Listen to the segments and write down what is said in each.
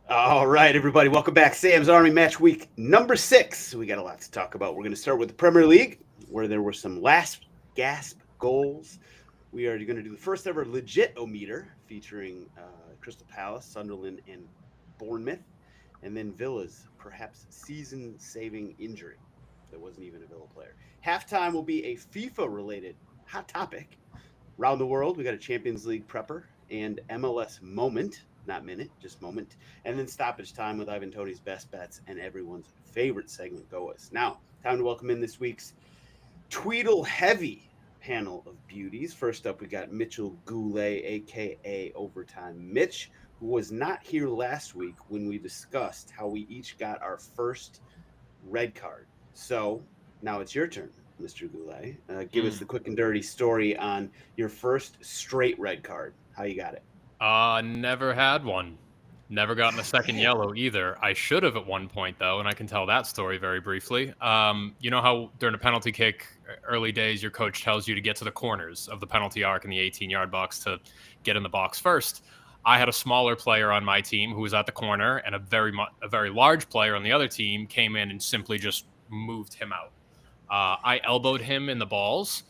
All right, everybody, welcome back. Sam's Army Match Week number 6. We got a lot to talk about. We're going to start with the Premier League, where there were some last gasp goals. We are going to do the first ever legit-o-meter featuring Crystal Palace, Sunderland, and Bournemouth, and then Villa's perhaps season-saving injury. That wasn't even a Villa player. Halftime will be a FIFA-related hot topic. Around the world, we got a Champions League prepper and MLS moment. Not minute, just moment. And then stoppage time with Ivan Toney's best bets and everyone's favorite segment, GOAWs. Now, time to welcome in this week's Tweedle heavy panel of beauties. First up, we got Mitchell Goulet, a.k.a. Overtime Mitch, who was not here last week when we discussed how we each got our first red card. So now it's your turn, Mr. Goulet. Give us the quick and dirty story on your first straight red card. How you got it? Never had one. Never gotten a second yellow either. I should have at one point, though, and I can tell that story very briefly. You know how during a penalty kick, early days, your coach tells you to get to the corners of the penalty arc in the 18-yard box to get in the box first. I had a smaller player on my team who was at the corner, and a very large player on the other team came in and simply just moved him out. I elbowed him in the balls,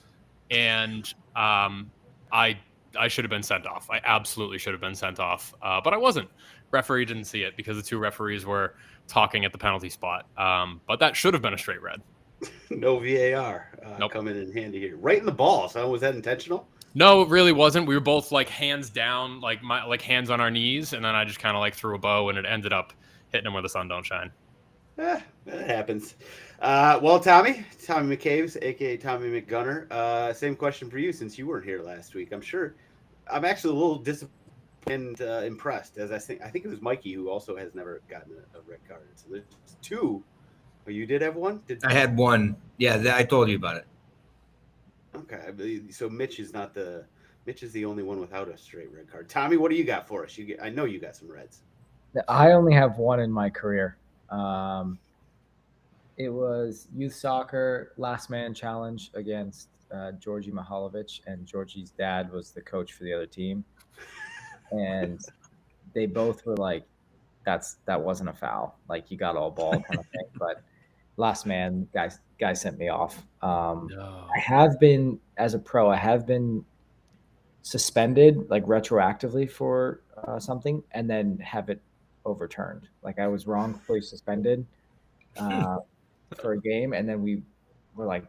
and I should have been sent off. I absolutely should have been sent off, but I wasn't. Referee didn't see it because the two referees were talking at the penalty spot. But that should have been a straight red. No VAR Nope. coming in handy here. Right in the ball. So was that intentional? No, it really wasn't. We were both like hands down, like hands on our knees, and then I just kind of like threw a bow, and it ended up hitting him where the sun don't shine. That happens. Well, Tommy McCabe's, a.k.a. Tommy McGunner, same question for you since you weren't here last week. I'm actually a little disappointed and impressed, as I think it was Mikey who also has never gotten a red card. So there's two. Oh, you did have one? I had one. Yeah, I told you about it. Okay, so Mitch is the only one without a straight red card. Tommy, what do you got for us? I know you got some reds. I only have one in my career. It was youth soccer last man challenge against Georgi Mihalovic, and Georgie's dad was the coach for the other team, and they both were like, that wasn't a foul, like you got all ball kind of thing. But last man guy sent me off. No. I have been, as a pro, I have been suspended like retroactively for something and then have it overturned. Like I was wrongfully suspended for a game, and then we were like,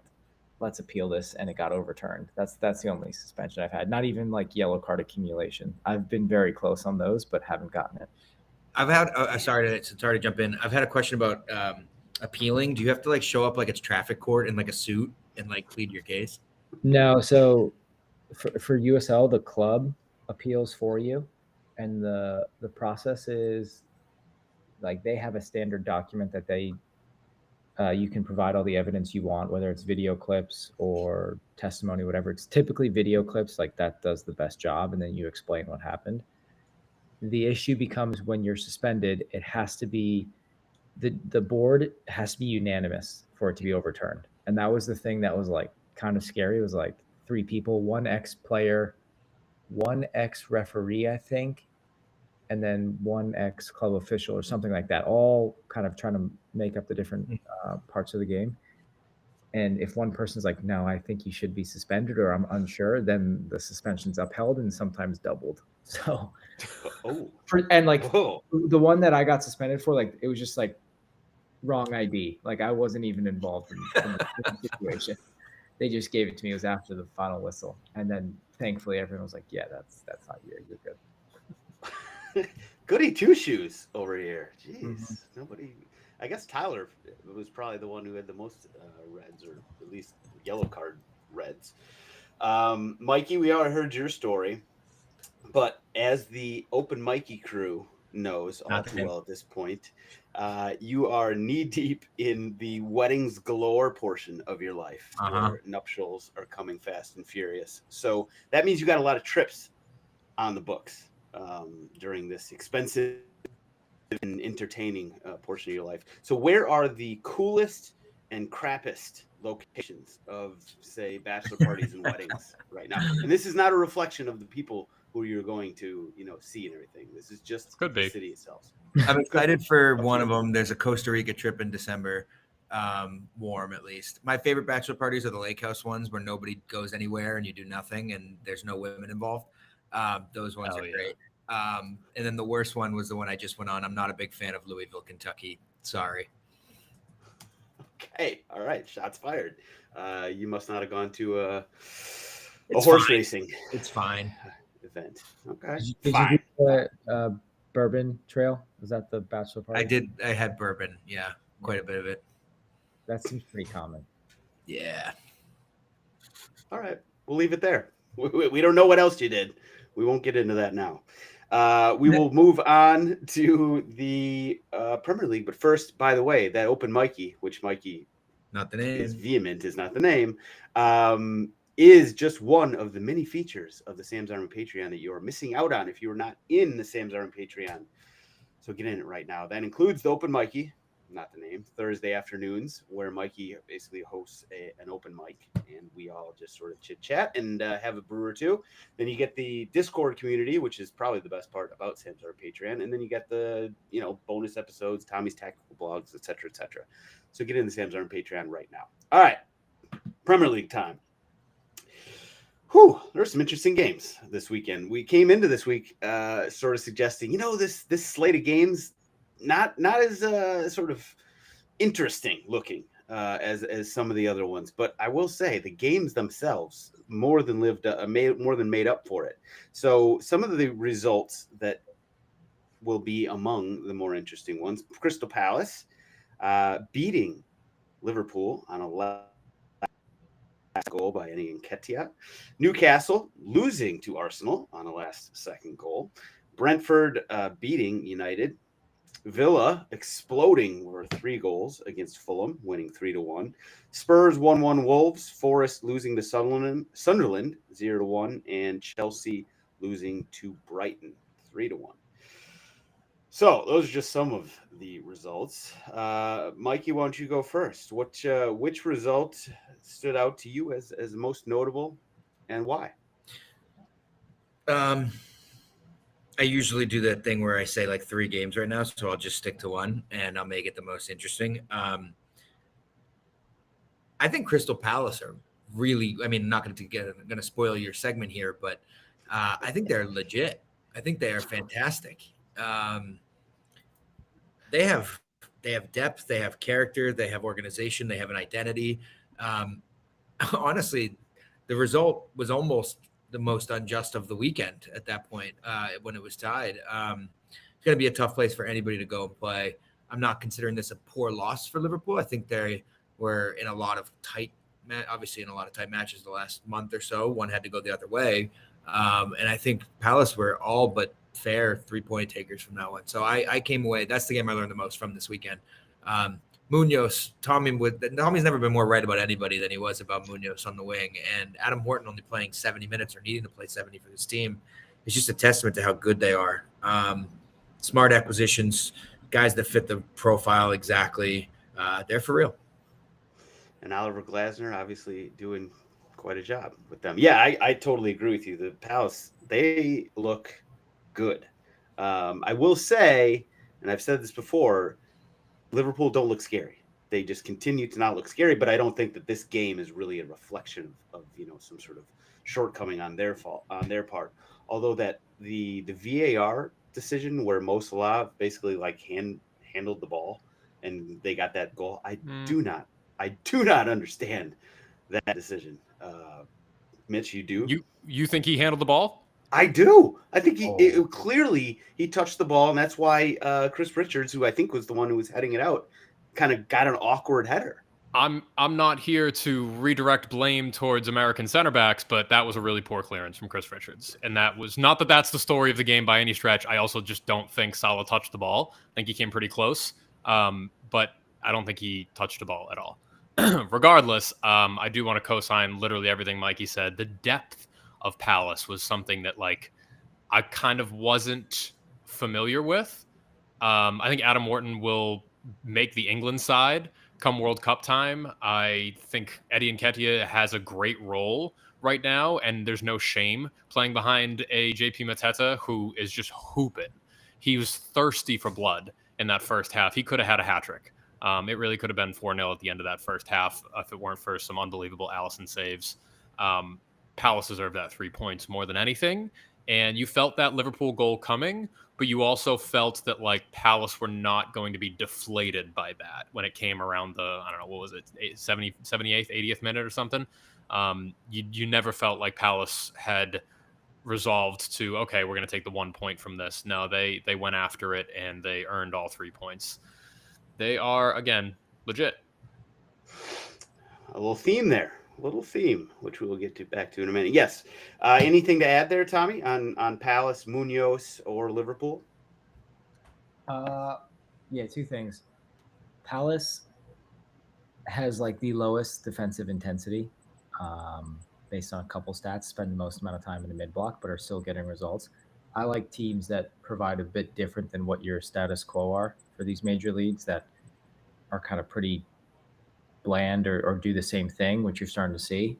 let's appeal this, and it got overturned. That's the only suspension I've had. Not even like yellow card accumulation. I've been very close on those, but haven't gotten it. I've had sorry to jump in. I've had a question about appealing. Do you have to like show up like it's traffic court in like a suit and like plead your case? No. So for USL, the club appeals for you, and the process is like they have a standard document that they you can provide all the evidence you want, whether it's video clips or testimony, whatever. It's typically video clips, like that does the best job, and then you explain what happened. The issue becomes when you're suspended, it has to be the board has to be unanimous for it to be overturned. And that was the thing that was like kind of scary. It was like 3 people, 1 ex-player, 1 ex-referee, I think, and then 1 ex-club official or something like that, all kind of trying to make up the different parts of the game. And if one person's like, no, I think you should be suspended, or I'm unsure, then the suspension's upheld and sometimes doubled. So, the one that I got suspended for, like, it was just like wrong ID. Like I wasn't even involved in the situation. They just gave it to me. It was after the final whistle. And then thankfully everyone was like, yeah, that's not you. You're good. Goody two shoes over here. Jeez, Nobody. I guess Tyler was probably the one who had the most reds, or at least yellow card reds. Mikey, we already heard your story, but as the Open Mikey crew knows all too well at this point, you are knee deep in the weddings galore portion of your life, where nuptials are coming fast and furious. So that means you got a lot of trips on the books during this expensive and entertaining portion of your life. So where are the coolest and crappiest locations of, say, bachelor parties and weddings right now? And this is not a reflection of the people who you're going to, see and everything. This is just the city itself. I'm excited for one of them. There's a Costa Rica trip in December, warm at least. My favorite bachelor parties are the lake house ones where nobody goes anywhere and you do nothing and there's no women involved. Those ones are great. And then the worst one was the one I just went on. I'm not a big fan of Louisville, Kentucky. Sorry. Okay, all right. Shots fired. You must not have gone to a It's horse fine. racing It's fine. event. Okay, Did fine. you do the bourbon trail? Was that the bachelor party? I did. I had bourbon. Yeah, quite a bit of it. That seems pretty common. Yeah. All right, we'll leave it there. We don't know what else you did. We won't get into that now. We will move on to the Premier League. But first, by the way, that open Mikey, which Mikey Not the name. is vehement, is not the name, is just one of the many features of the Sam's Army Patreon that you are missing out on if you are not in the Sam's Army Patreon. So get in it right now. That includes the open Mikey, not the name, Thursday afternoons, where Mikey basically hosts an open mic, and we all just sort of chit chat and have a brew or two. Then you get the Discord community, which is probably the best part about Sam's Army Patreon, and then you get the bonus episodes, Tommy's tactical blogs, etc., etc. So get in the Sam's Army Patreon right now. All right, Premier League time. Whew, there's some interesting games this weekend. We came into this week sort of suggesting, this slate of games not as sort of interesting looking as some of the other ones. But I will say the games themselves more than made up for it. So some of the results that will be among the more interesting ones: Crystal Palace beating Liverpool on a last goal by Hit-It-N-Quit-It. Newcastle losing to Arsenal on a last-second goal. Brentford beating United. Villa exploding over 3 goals against Fulham, winning 3-1. Spurs 1-1 Wolves. Forest losing to Sunderland 0-1, and Chelsea losing to Brighton 3-1. So those are just some of the results. Mikey, why don't you go first? Which result stood out to you as most notable, and why? I usually do that thing where I say like 3 games right now, so I'll just stick to one and I'll make it the most interesting. I think Crystal Palace are really, not going to spoil your segment here, but I think they're legit. I think they are fantastic. They have depth, they have character, they have organization, they have an identity. Honestly, the result was almost the most unjust of the weekend at that point when it was tied. It's going to be a tough place for anybody to go and play. I'm not considering this a poor loss for Liverpool. I think they were in a lot of tight matches the last month or so. One had to go the other way. And I think Palace were all but fair 3-point takers from that one. So I came away. That's the game I learned the most from this weekend. Munoz, Tommy's never been more right about anybody than he was about Munoz on the wing. And Adam Horton only playing 70 minutes or needing to play 70 for this team is just a testament to how good they are. Smart acquisitions, guys that fit the profile exactly. They're for real. And Oliver Glasner obviously doing quite a job with them. Yeah, I totally agree with you. The Palace, they look good. I will say, and I've said this before, Liverpool don't look scary. They just continue to not look scary, but I don't think that this game is really a reflection of some sort of shortcoming on their part. Although that the VAR decision where Mo Salah basically handled the ball and they got that goal, I do not understand that decision. Mitch, you do? You think he handled the ball? I do. I think clearly he touched the ball, and that's why Chris Richards, who I think was the one who was heading it out, kind of got an awkward header. I'm not here to redirect blame towards American center backs, but that was a really poor clearance from Chris Richards. And that was not that's the story of the game by any stretch. I also just don't think Salah touched the ball. I think he came pretty close, but I don't think he touched the ball at all. Regardless, I do want to co-sign literally everything Mikey said. The depth of Palace was something that I kind of wasn't familiar with. I think Adam Wharton will make the England side come World Cup time. I think Hit-It-N-Quit-It has a great role right now, and there's no shame playing behind a JP Mateta who is just hooping. he was thirsty for blood in that first half. He could have had a hat trick. It really could have been 4-0 at the end of that first half if it weren't for some unbelievable Allison saves. Palace deserved that 3 points more than anything. And you felt that Liverpool goal coming, but you also felt that like Palace were not going to be deflated by that when it came around the, I don't know, what was it, 78th, 80th minute or something. You never felt like Palace had resolved to, okay, we're going to take the 1 point from this. No, they went after it and they earned all 3 points. They are, again, legit. A little theme there. Little theme, which we will get back to in a minute. Yes. Anything to add there, Tommy, on Palace, Munoz, or Liverpool? Yeah, two things. Palace has like the lowest defensive intensity based on a couple stats, spend the most amount of time in the mid-block, but are still getting results. I like teams that provide a bit different than what your status quo are for these major leagues that are kind of pretty bland or do the same thing, which you're starting to see.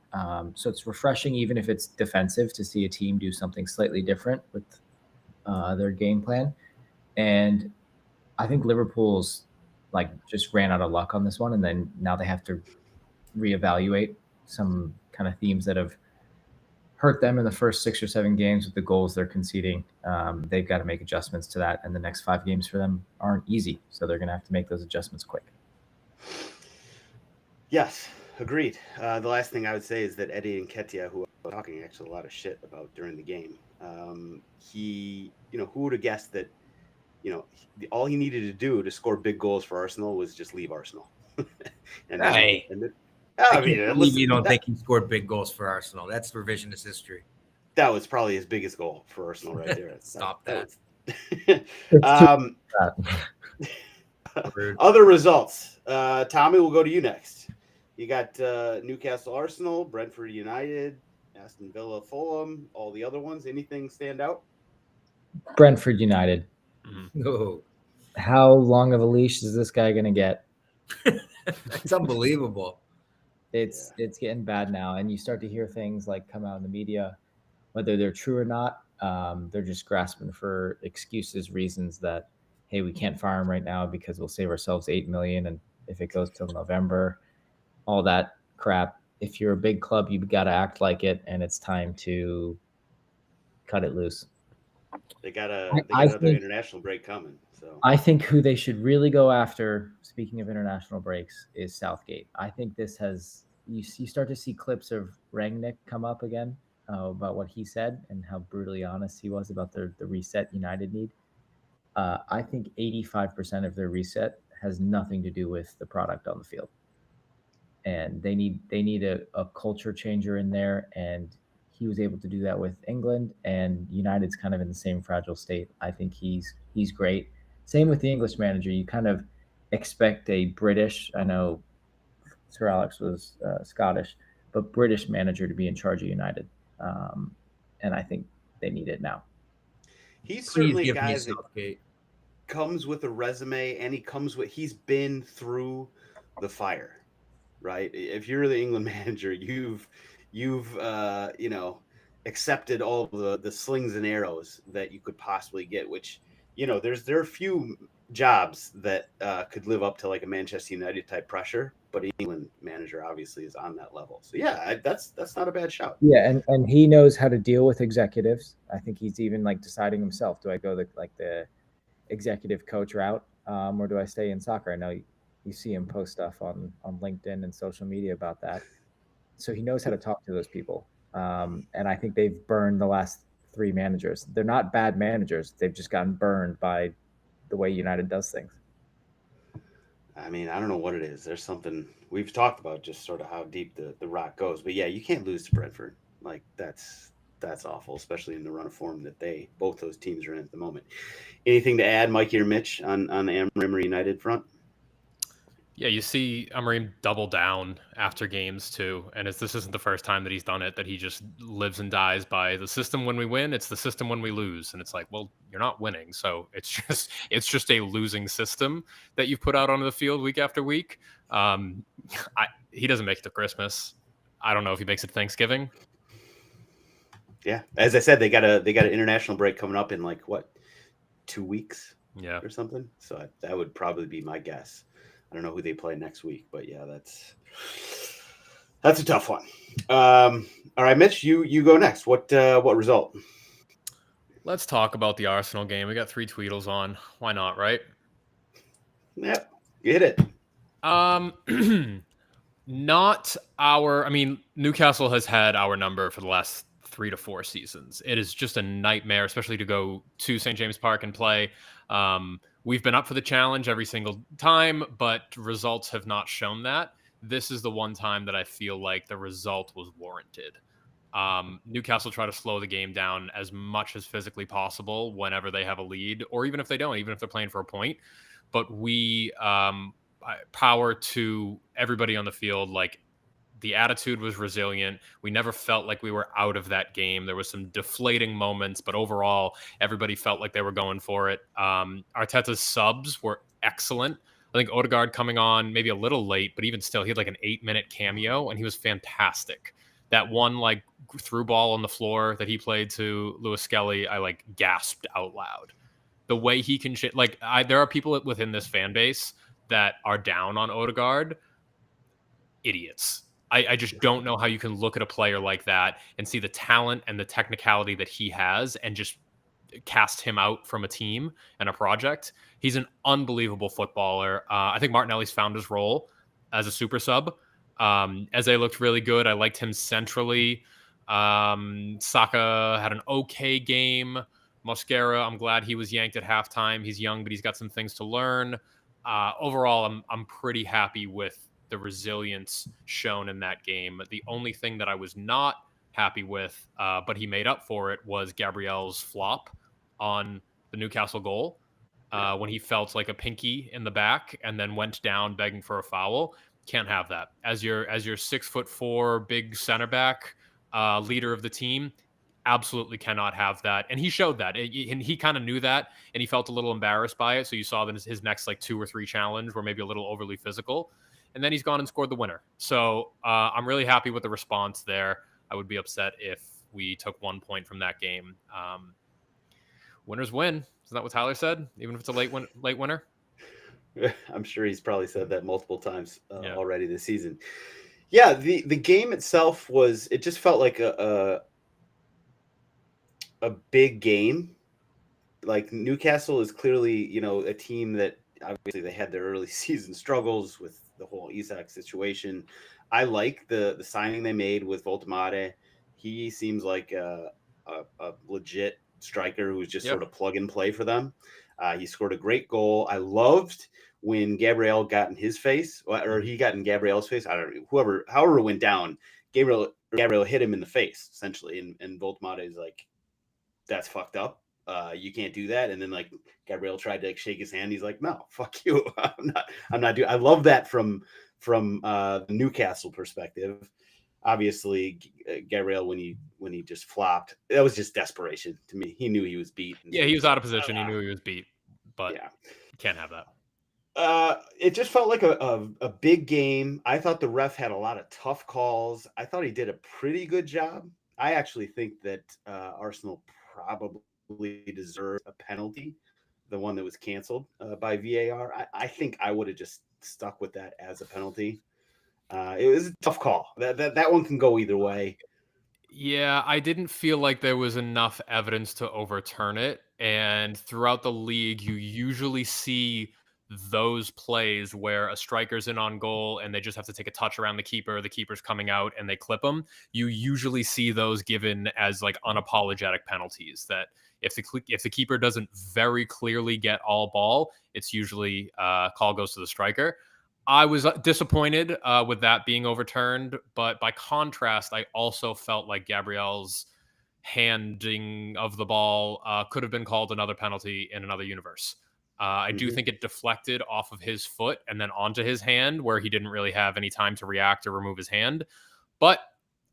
So it's refreshing, even if it's defensive, to see a team do something slightly different with their game plan. And I think Liverpool's like just ran out of luck on this one. And then now they have to reevaluate some kind of themes that have hurt them in the first 6 or 7 games with the goals they're conceding. They've got to make adjustments to that. And the next 5 games for them aren't easy. So they're going to have to make those adjustments quick. Yes, agreed. The last thing I would say is that Eddie Nketiah, who I was talking actually a lot of shit about during the game, he, who would have guessed that, all he needed to do to score big goals for Arsenal was just leave Arsenal. You don't think he scored big goals for Arsenal? That's revisionist history. That was probably his biggest goal for Arsenal right there. Stop that. Other results. Tommy, we'll go to you next. You got Newcastle, Arsenal, Brentford United, Aston Villa, Fulham, all the other ones. Anything stand out? Brentford United. No. How long of a leash is this guy going to get? It's unbelievable. It's getting bad now. And you start to hear things like come out in the media, whether they're true or not. They're just grasping for excuses, reasons that, hey, we can't fire him right now because we'll save ourselves $8 million. And if it goes till November, all that crap. If you're a big club, you've got to act like it, and it's time to cut it loose. They got another international break coming. So I think who they should really go after, speaking of international breaks, is Southgate. I think this has you start to see clips of Rangnick come up again about what he said and how brutally honest he was about the reset United need. I think 85% of their reset has nothing to do with the product on the field. And they need a culture changer in there, and he was able to do that with England, and United's kind of in the same fragile state. I think he's great. Same with the English manager. You kind of expect a British, I know Sir Alex was Scottish, but British manager to be in charge of United. And I think they need it now. He's certainly a guy that comes with a resume, and he's been through the fire. Right. If you're the England manager, you've accepted all the slings and arrows that you could possibly get, which, there are few jobs that could live up to like a Manchester United type pressure, but an England manager obviously is on that level. So yeah, that's not a bad shout. Yeah. And he knows how to deal with executives. I think he's even like deciding himself, do I go the executive coach route or do I stay in soccer? I know you see him post stuff on LinkedIn and social media about that. So he knows how to talk to those people. And I think they've burned the last 3 managers. They're not bad managers. They've just gotten burned by the way United does things. I mean, I don't know what it is. There's something we've talked about, just sort of how deep the rock goes. But yeah, you can't lose to Brentford. Like that's awful, especially in the run of form that both those teams are in at the moment. Anything to add, Mikey or Mitch, on the Emery United front? Yeah, you see Amorim double down after games too, and this isn't the first time that he's done it, that he just lives and dies by the system when we win, it's the system when we lose. And it's like, well, you're not winning, so it's just a losing system that you put out onto the field week after week. He doesn't make it to Christmas. I don't know if he makes it to Thanksgiving. Yeah, as I said, they got an international break coming up in like what, 2 weeks Yeah. or something. So that would probably be my guess. I don't know who they play next week, but yeah, that's a tough one. All right, Mitch, you go next. What result? Let's talk about the Arsenal game. We got 3 Tweedles on. Why not, right? Yep, you hit it. Not our. I mean, Newcastle has had our number for the last 3 to 4 seasons. It is just a nightmare, especially to go to St. James Park and play. We've been up for the challenge every single time, but results have not shown that. This is the one time that I feel like the result was warranted. Newcastle try to slow the game down as much as physically possible whenever they have a lead, or even if they don't, even if they're playing for a point. But we power to everybody on the field. Like, the attitude was resilient. We never felt like we were out of that game. There was some deflating moments, but overall, everybody felt like they were going for it. Arteta's subs were excellent. I think Odegaard coming on maybe a little late, but even still, he had like an 8-minute cameo, and he was fantastic. That one like through ball on the floor that he played to Lewis Skelly, I like gasped out loud. The way he can there are people within this fan base that are down on Odegaard. Idiots. I just don't know how you can look at a player like that and see the talent and the technicality that he has and just cast him out from a team and a project. He's an unbelievable footballer. I think Martinelli's found his role as a super sub. As they looked really good. I liked him centrally. Saka had an okay game. Mosquera, I'm glad he was yanked at halftime. He's young, but he's got some things to learn. Overall, I'm pretty happy with the resilience shown in that game. The only thing that I was not happy with, but he made up for it, was Gabriel's flop on the Newcastle goal when he felt like a pinky in the back and then went down begging for a foul. Can't have that. As your 6'4" big center back, leader of the team, absolutely cannot have that. And he showed that. And he kind of knew that, and he felt a little embarrassed by it. So you saw that his next like 2 or 3 challenge were maybe a little overly physical. And then he's gone and scored the winner. So I'm really happy with the response there. I would be upset if we took 1 point from that game. Winners win. Isn't that what Tyler said? Even if it's a late winner? I'm sure he's probably said that multiple times already this season. Yeah, the game itself it just felt like a big game. Like, Newcastle is clearly, a team that obviously they had their early season struggles with the whole Isak situation. I like the signing they made with Voltemade. He seems like a legit striker who's just sort of plug and play for them. He scored a great goal. I loved when Gabriel got in his face, or he got in Gabriel's face. I don't know, however it went down, Gabriel hit him in the face, essentially. And Voltemade is like, that's fucked up. You can't do that. And then like Gabriel tried to shake his hand. He's like, no, fuck you. I'm not doing. I love that from the Newcastle perspective. Obviously, Gabriel, when he just flopped, that was just desperation to me. He knew he was beat. Yeah, he was out of position. He knew he was beat, but you can't have that. It just felt like a big game. I thought the ref had a lot of tough calls. I thought he did a pretty good job. I actually think that Arsenal probably deserved a penalty, the one that was canceled by VAR. I think I would have just stuck with that as a penalty. It was a tough call. That one can go either way. Yeah, I didn't feel like there was enough evidence to overturn it. And throughout the league, you usually see those plays where a striker's in on goal and they just have to take a touch around the keeper's coming out and they clip them. You usually see those given as like unapologetic penalties, that if the keeper doesn't very clearly get all ball, it's usually call goes to the striker. I was disappointed with that being overturned, but by contrast, I also felt like Gabriel's handing of the ball could have been called another penalty in another universe. I do think it deflected off of his foot and then onto his hand, where he didn't really have any time to react or remove his hand. But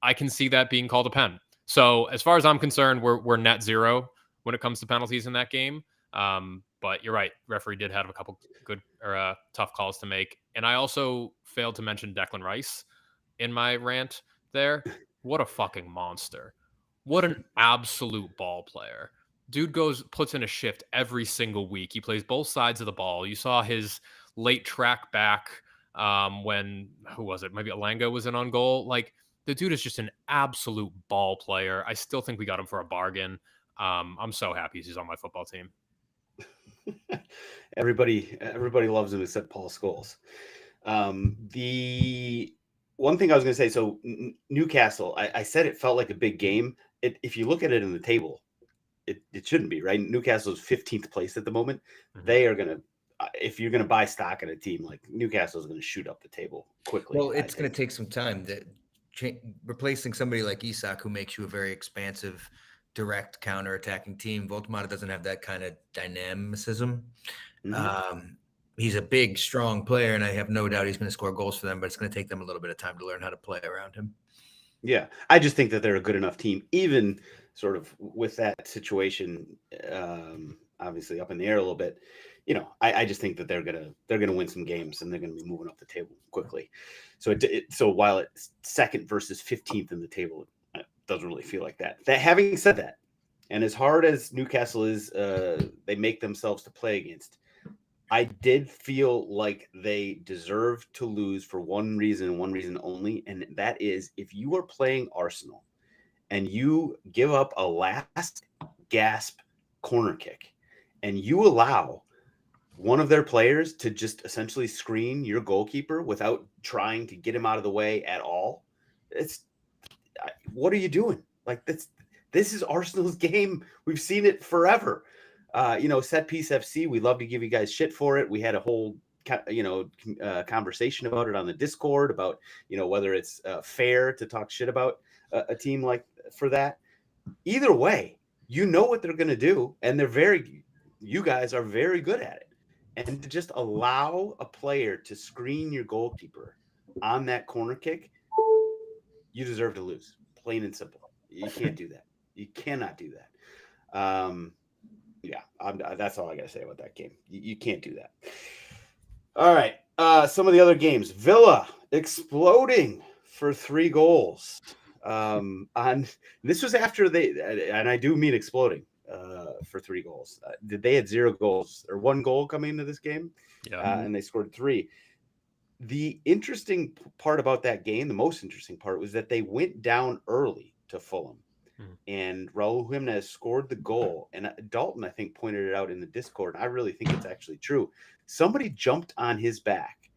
I can see that being called a pen. So as far as I'm concerned, we're net zero when it comes to penalties in that game. But you're right. Referee did have a couple good or tough calls to make. And I also failed to mention Declan Rice in my rant there. What a fucking monster. What an absolute ball player. dude puts in a shift every single week. He plays both sides of the ball. You saw his late track back when, who was it? Maybe Alanga was in on goal. Like, the dude is just an absolute ball player. I still think we got him for a bargain. I'm so happy he's on my football team. Everybody loves him except Paul Scholes. The one thing I was going to say, so Newcastle, I said it felt like a big game. If you look at it in the table, it shouldn't be, right? Newcastle's 15th place at the moment. Mhm. They are going to, if you're going to buy stock in a team, like Newcastle is going to shoot up the table quickly. Well, it's going to take some time. Replacing somebody like Isak, who makes you a very expansive, direct counter-attacking team. Voltemata doesn't have that kind of dynamicism. Mhm. He's a big, strong player, and I have no doubt he's going to score goals for them, but it's going to take them a little bit of time to learn how to play around him. Yeah, I just think that they're a good enough team, even sort of with that situation, obviously up in the air a little bit. You know, I just think that they're gonna win some games and they're gonna be moving up the table quickly. So so while it's second versus 15th in the table, it doesn't really feel like that. That having said that, and as hard as Newcastle is, they make themselves to play against. I did feel like they deserved to lose for one reason and one reason only, and that is if you are playing Arsenal and you give up a last gasp corner kick and you allow one of their players to just essentially screen your goalkeeper without trying to get him out of the way at all, what are you doing? Like, this is Arsenal's game. We've seen it forever. Set piece FC, we love to give you guys shit for it. We had a whole conversation about it on the Discord about whether it's fair to talk shit about a team like for that. Either way, you know what they're going to do, and you guys are very good at it. And to just allow a player to screen your goalkeeper on that corner kick, you deserve to lose. Plain and simple. You can't do that. You cannot do that. That's all I got to say about that game. You can't do that. All right. Some of the other games. Villa exploding for 3 goals. This was after and I do mean exploding for 3 goals. They had 0 goals or 1 goal coming into this game. Yeah. And they scored 3. The interesting part about that game, the most interesting part, was that they went down early to Fulham. And Raul Jimenez scored the goal. And Dalton, I think, pointed it out in the Discord. I really think it's actually true. Somebody jumped on his back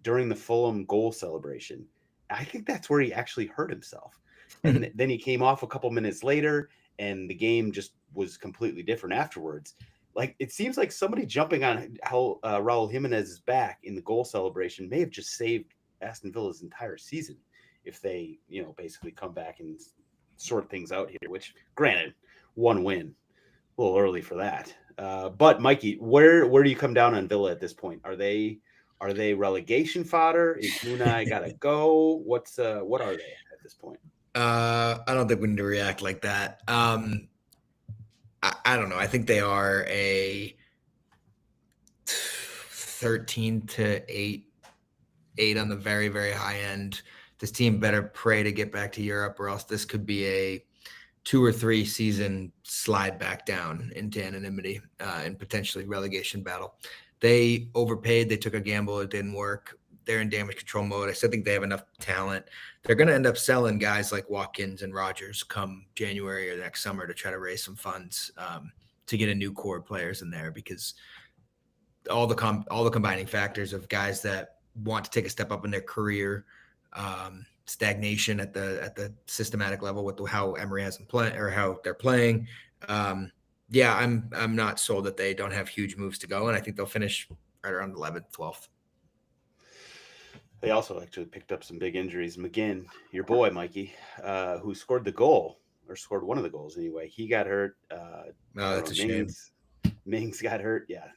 during the Fulham goal celebration. I think that's where he actually hurt himself. And then he came off a couple minutes later, and the game just was completely different afterwards. Like, it seems like somebody jumping on Raul Jimenez's back in the goal celebration may have just saved Aston Villa's entire season if they, basically come back and sort things out here, which granted, 1 win, a little early for that. But Mikey, where do you come down on Villa at this point? Are they relegation fodder? Is Unai gotta go? What are they at this point? I don't think we need to react like that. I don't know. I think they are a 13 to 8 on the very, very high end. This team better pray to get back to Europe, or else this could be a 2 or 3 season slide back down into anonymity and potentially relegation battle. They overpaid. They took a gamble. It didn't work. They're in damage control mode. I still think they have enough talent. They're going to end up selling guys like Watkins and Rogers come January or next summer to try to raise some funds to get a new core of players in there, because all the combining factors of guys that want to take a step up in their career, stagnation at the systematic level with how Emery has them play or how they're playing. I'm not sold that they don't have huge moves to go, and I think they'll finish right around 11th, 12th. They also actually picked up some big injuries. McGinn, your boy Mikey, who scored the goal or scored one of the goals anyway, he got hurt. That's a shame. Mings got hurt. Yeah,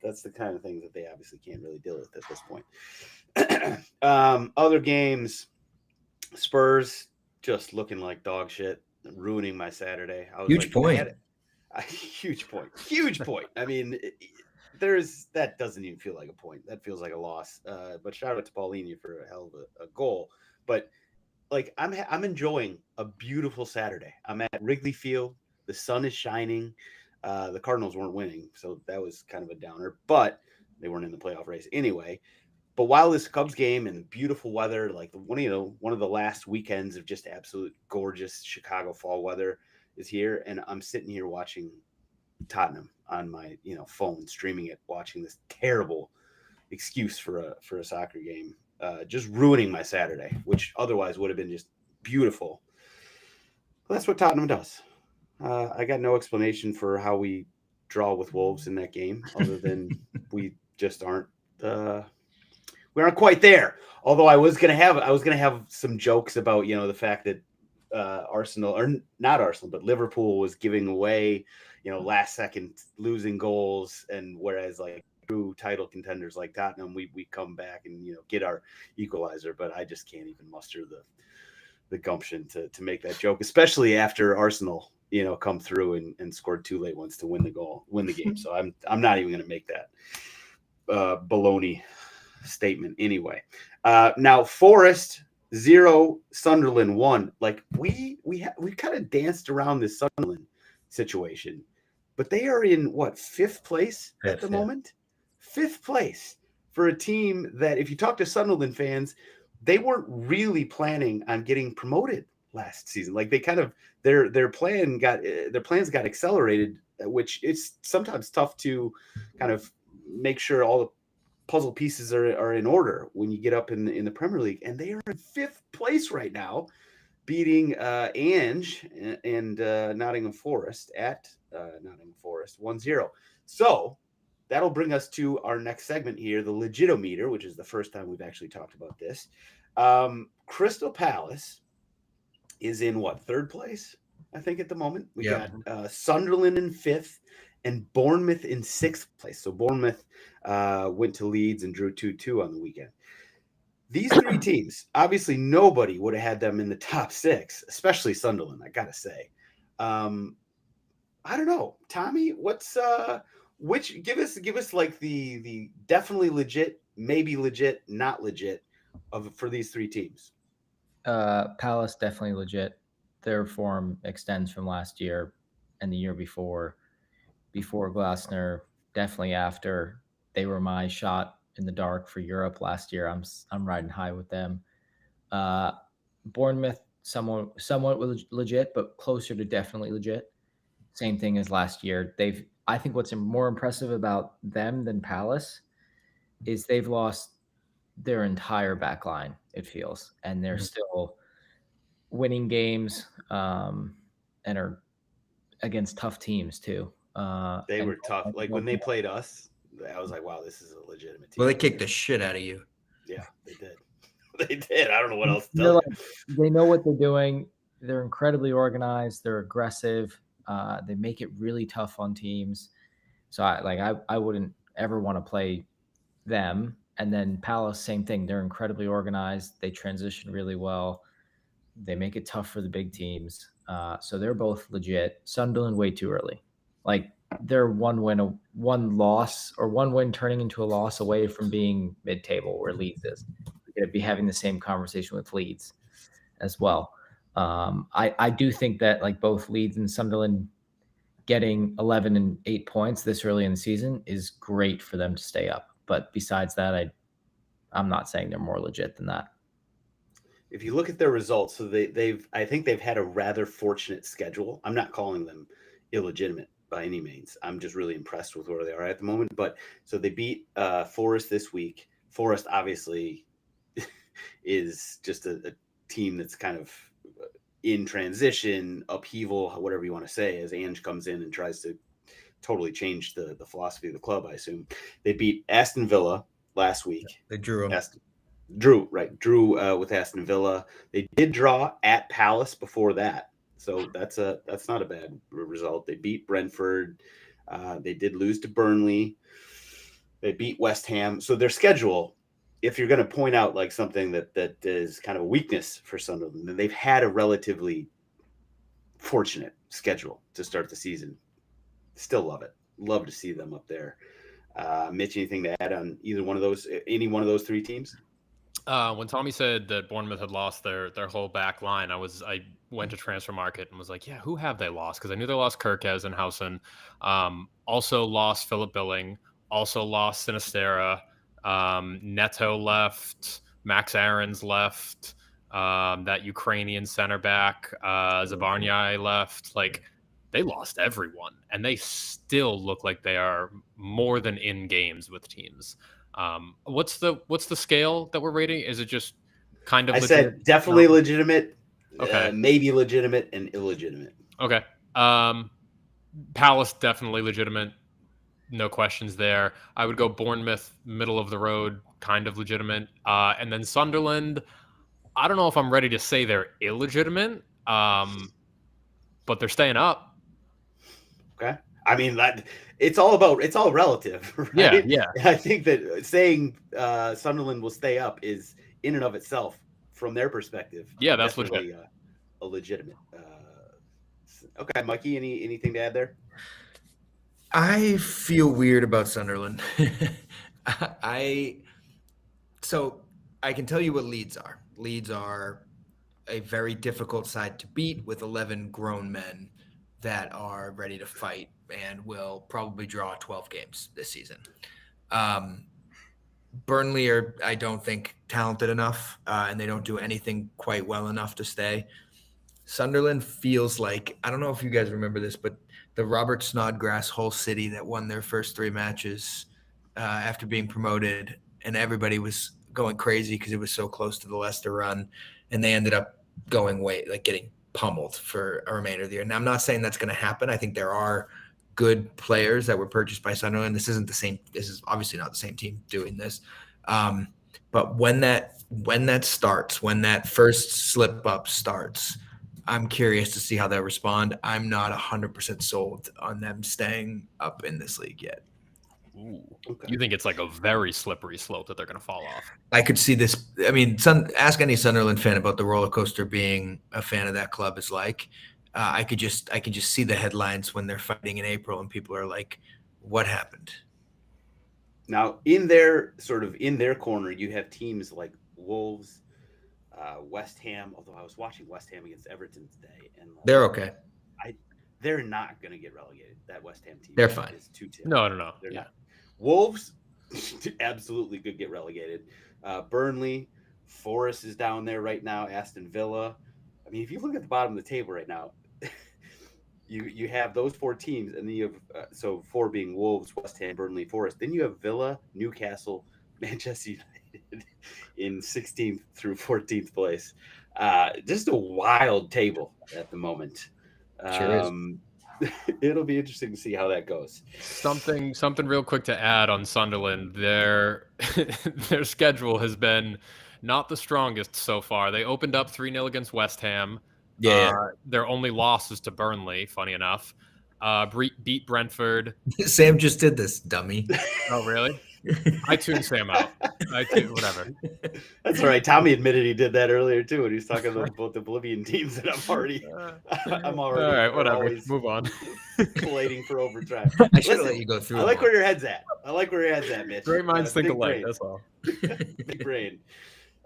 that's the kind of things that they obviously can't really deal with at this point. Other games, Spurs just looking like dog shit, ruining my Saturday. Huge point. Huge point. I mean, that doesn't even feel like a point. That feels like a loss. But shout out to Paulinho for a hell of a goal. But like, I'm enjoying a beautiful Saturday. I'm at Wrigley Field. The sun is shining. The Cardinals weren't winning, so that was kind of a downer, but they weren't in the playoff race anyway. But while this Cubs game and beautiful weather, like one of the last weekends of just absolute gorgeous Chicago fall weather is here, and I'm sitting here watching Tottenham on my phone, streaming it, watching this terrible excuse for a soccer game, just ruining my Saturday, which otherwise would have been just beautiful. Well, that's what Tottenham does. I got no explanation for how we draw with Wolves in that game, other than we just aren't. We aren't quite there. Although I was gonna have some jokes about the fact that Arsenal, or not Arsenal, but Liverpool was giving away last second losing goals, and whereas like true title contenders like Tottenham, we come back and get our equalizer. But I just can't even muster the gumption to make that joke, especially after Arsenal come through and scored 2 late ones to win the game. So I'm not even gonna make that baloney statement anyway. Now Forest 0, Sunderland 1. Like we kind of danced around this Sunderland situation, but they are in what, 5th place at the moment? 5th place for a team that, if you talk to Sunderland fans, they weren't really planning on getting promoted last season. Like they kind of their plans got accelerated, which it's sometimes tough to kind of make sure all the puzzle pieces are in order when you get up in the Premier League, and they are in 5th place right now, beating Ange and Nottingham Forest at Nottingham Forest 1-0. So that'll bring us to our next segment here, the Legitometer, which is the first time we've actually talked about this. Crystal Palace is in what, 3rd place, I think, at the moment. We got Sunderland in 5th and Bournemouth in 6th place. So Bournemouth went to Leeds and drew 2-2 on the weekend. These 3 teams, obviously nobody would have had them in the top 6, especially Sunderland, I gotta say. I don't know, Tommy, what's give us like the definitely legit, maybe legit, not legit for these 3 teams. Palace definitely legit. Their form extends from last year and the year before Glasner, definitely after. They were my shot in the dark for Europe last year. I'm riding high with them. Bournemouth, somewhat legit, but closer to definitely legit. Same thing as last year. I think what's more impressive about them than Palace is they've lost their entire back line, it feels, and they're still winning games and are against tough teams too. They were tough. Like when they played us, I was like, wow, this is a legitimate team. Well, they kicked the shit out of you. Yeah, they did. They did. I don't know what else to tell you. They know what they're doing. They're incredibly organized. They're aggressive. They make it really tough on teams. So I wouldn't ever want to play them. And then Palace, same thing. They're incredibly organized. They transition really well. They make it tough for the big teams. So they're both legit. Sunderland way too early. Like they're one win turning into a loss away from being mid-table where Leeds is. We're going to be having the same conversation with Leeds as well. I do think that like both Leeds and Sunderland getting 11 and 8 points this early in the season is great for them to stay up. But besides that, I'm not saying they're more legit than that. If you look at their results, so I think they've had a rather fortunate schedule. I'm not calling them illegitimate by any means. I'm just really impressed with where they are at the moment. But so they beat Forest this week. Forest obviously is just a team that's kind of in transition, upheaval, whatever you want to say, as Ange comes in and tries to totally change the philosophy of the club, I assume. They beat Aston Villa last week. They drew them. Drew with Aston Villa. They did draw at Palace before that. So that's not a bad result. They beat Brentford. They did lose to Burnley. They beat West Ham. So their schedule, if you're going to point out like something that is kind of a weakness for Sunderland, then they've had a relatively fortunate schedule to start the season. Still love it. Love to see them up there. Mitch, anything to add on any one of those 3 teams? When Tommy said that Bournemouth had lost their whole back line, I went to transfer market and was like, yeah, who have they lost? Because I knew they lost Kirkez and Housen. Also lost Philip Billing. Also lost Sinistera. Neto left. Max Aarons left. That Ukrainian center back, Zabarnyai left. Like, they lost everyone, and they still look like they are more than in games with teams. What's the scale that we're rating? Is it just kind of? I legitimate? said definitely legitimate, Okay. maybe legitimate, and illegitimate. Okay. Palace definitely legitimate. No questions there. I would go Bournemouth, middle of the road, kind of legitimate. And then Sunderland, I don't know if I'm ready to say they're illegitimate, but they're staying up. Okay. I mean, it's all relative, right? Yeah. I think that saying Sunderland will stay up is in and of itself, from their perspective. Yeah, that's definitely legit. A legitimate. Okay, Mikey, anything to add there? I feel weird about Sunderland. So I can tell you what Leeds are. Leeds are a very difficult side to beat with 11 grown men that are ready to fight and will probably draw 12 games this season. Burnley are, I don't think, talented enough, and they don't do anything quite well enough to stay. Sunderland feels like, I don't know if you guys remember this, but the Robert Snodgrass Hull City that won their first 3 matches after being promoted, and everybody was going crazy because it was so close to the Leicester run, and they ended up getting pummeled for a remainder of the year. And I'm not saying that's going to happen. I think there are good players that were purchased by Sunderland. This is obviously not the same team doing this. But when that starts, when that first slip up starts, I'm curious to see how they'll respond. I'm not 100% sold on them staying up in this league yet. Ooh. Okay. You think it's like a very slippery slope that they're going to fall off? I could see this. I mean, ask any Sunderland fan about the roller coaster being a fan of that club is like. I could just see the headlines when they're fighting in April and people are like, "What happened?" Now, in their corner, you have teams like Wolves, West Ham. Although I was watching West Ham against Everton today, and they're okay. They're not going to get relegated. That West Ham team, they're fine. Is too timid. No. They're not. Wolves absolutely could get relegated. Burnley, Forest is down there right now. Aston Villa. I mean, if you look at the bottom of the table right now, you have those 4 teams, and then you have 4 being Wolves, West Ham, Burnley, Forest. Then you have Villa, Newcastle, Manchester United in 16th through 14th place. Just a wild table at the moment. Sure is. It'll be interesting to see how that goes. Something real quick to add on Sunderland. Their schedule has been not the strongest so far. They opened up 3-0 against West Ham. Yeah. Their only loss is to Burnley, funny enough. Beat Brentford. Sam just did this, dummy. Oh, really? I tuned Sam out. Whatever. That's all right. Tommy admitted he did that earlier too when he was talking about the Bolivian teams, and I'm already all right. Whatever. Move on. Collating for overtime. I should have let you go through. I like where your head's at. Mitch. Great minds think alike. Brain. That's all. Big brain.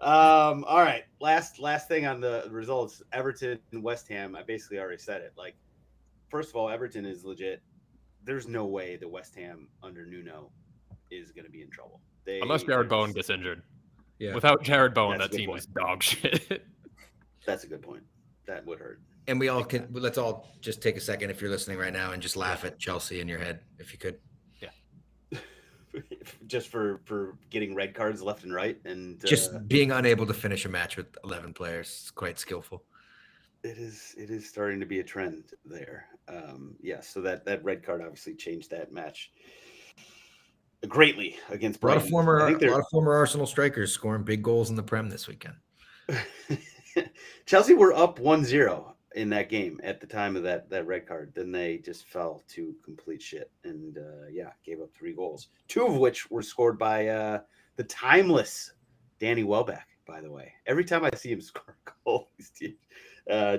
All right. Last thing on the results: Everton and West Ham. I basically already said it. Like, first of all, Everton is legit. There's no way the West Ham under Nuno is going to be in trouble. Unless Jared Bowen gets injured. Yeah. Without Jared Bowen, that team is dog shit. That's a good point. That would hurt. And let's all just take a second if you're listening right now and just laugh at Chelsea in your head, if you could. Yeah. Just for getting red cards left and right, and just being unable to finish a match with 11 players is quite skillful. It is starting to be a trend there. So that red card obviously changed that match greatly against Brighton. A lot of former Arsenal strikers scoring big goals in the Prem this weekend. Chelsea were up 1-0 in that game at the time of that red card. Then they just fell to complete shit and gave up 3 goals, 2 of which were scored by the timeless Danny Welbeck, by the way. Every time I see him score a goal,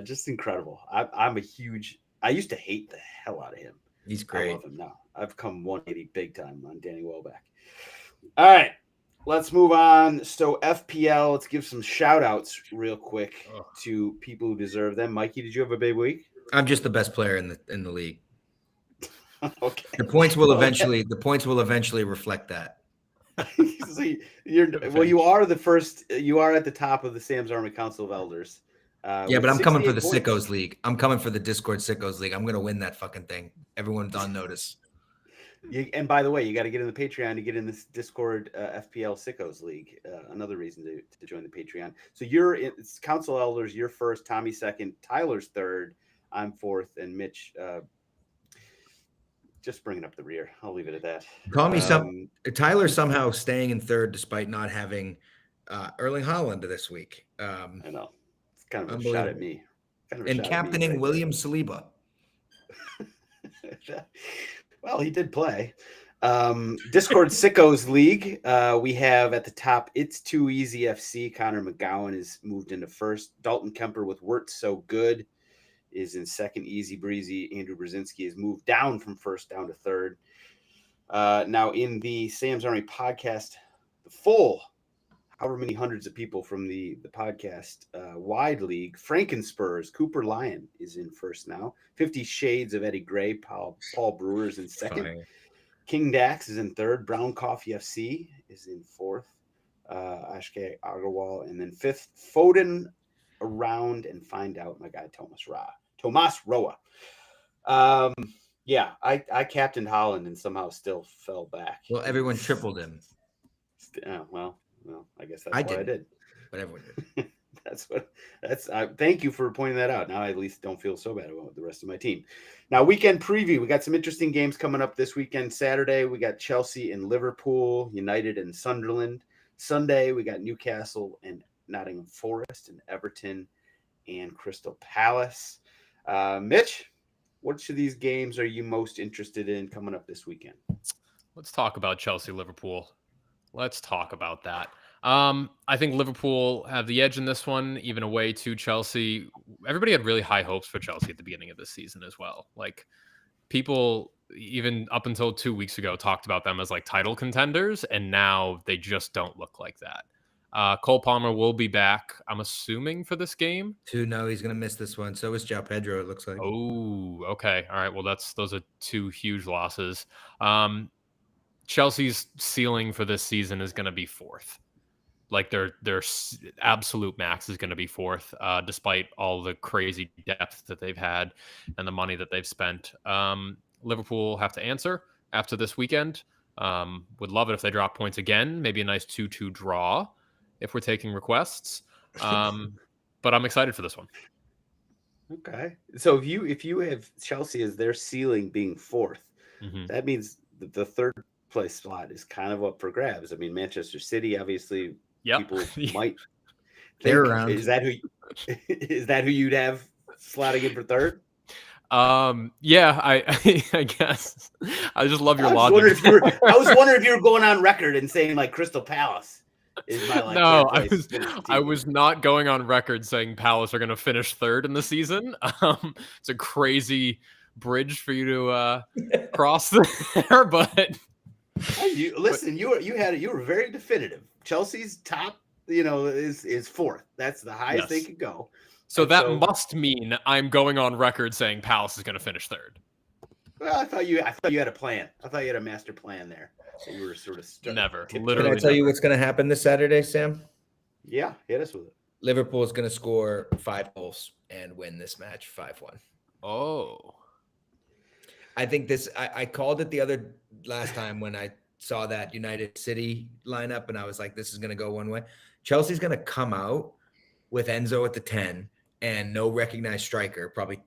just incredible. I used to hate the hell out of him. He's great. I love him now. I've come 180 big time on Danny Welbeck. All right. let's move on. So FPL, let's give some shout outs real quick to people who deserve them. Mikey, did you have a big week? I'm just the best player in the league. Okay. The points will eventually reflect that. So you are the first. You are at the top of the Sam's Army Council of Elders. Yeah, but I'm coming for the points. Sickos League. I'm coming for the Discord Sickos League. I'm going to win that fucking thing. Everyone's on notice. And by the way, you got to get in the Patreon to get in this Discord FPL Sickos League. Another reason to join the Patreon. So it's Council Elders. You're first. Tommy second. Tyler's third. I'm fourth, and Mitch. Just bringing up the rear. I'll leave it at that. Tyler somehow staying in third despite not having Erling Haaland this week. I know. It's kind of a shot at me. And captaining William Saliba. Well, he did play. Discord Sickos League. We have at the top, It's Too Easy FC. Connor McGowan is moved into first. Dalton Kemper with Wirtz So Good is in second. Easy Breezy. Andrew Brzezinski is moved down from first down to third. Now in the Sam's Army podcast, the full, however many hundreds of people from the podcast wide league, Frankenspurs, Cooper Lyon is in first now. 50 Shades of Eddie Gray, Paul Brewer is in second. Fine. King Dax is in third. Brown Coffee FC is in fourth. Ashke Agarwal, and then fifth. Foden Around and Find Out, my guy Tomas Roa. Yeah, I captained Holland and somehow still fell back. Well, everyone tripled him. Well, I guess that's what I did. But everyone did. Thank you for pointing that out. Now I at least don't feel so bad about the rest of my team. Now, weekend preview. We got some interesting games coming up this weekend. Saturday, we got Chelsea and Liverpool, United and Sunderland. Sunday, we got Newcastle and Nottingham Forest, and Everton and Crystal Palace. Mitch, which of these games are you most interested in coming up this weekend? Let's talk about Chelsea Liverpool. Let's talk about that. I think Liverpool have the edge in this one, even away to Chelsea. Everybody had really high hopes for Chelsea at the beginning of this season as well. Like, people, even up until 2 weeks ago, talked about them as like title contenders, and now they just don't look like that. Cole Palmer will be back, I'm assuming, for this game. No, he's going to miss this one. So is João Pedro, it looks like. Oh, okay. All right. Well, those are two huge losses. Chelsea's ceiling for this season is going to be fourth. Like their absolute max is going to be fourth, despite all the crazy depth that they've had and the money that they've spent. Liverpool have to answer after this weekend. Would love it if they drop points again. Maybe a nice 2-2 draw if we're taking requests. But I'm excited for this one. Okay. So if you have Chelsea as their ceiling being fourth, that means the third place slot is kind of up for grabs. I mean, Manchester City, obviously, people might think, they're around. Is that who you'd have slotting in for third? Yeah, I guess. I just love your logic. I was wondering if you were going on record and saying like Crystal Palace is my No, I was not going on record saying Palace are going to finish third in the season. It's a crazy bridge for you to cross there, but you were very definitive. Chelsea's top, is fourth. That's the highest they could go. So that must mean I'm going on record saying Palace is going to finish third. Well, I thought you had a plan. I thought you had a master plan there. So you were sort of never. Literally. Can I tell you what's going to happen this Saturday, Sam? Yeah, hit us with it. Liverpool is going to score 5 goals and win this match 5-1. Oh. I think this. I called it last time when I saw that United City lineup, and I was like, this is going to go one way. Chelsea's going to come out with Enzo at the 10 and no recognized striker, probably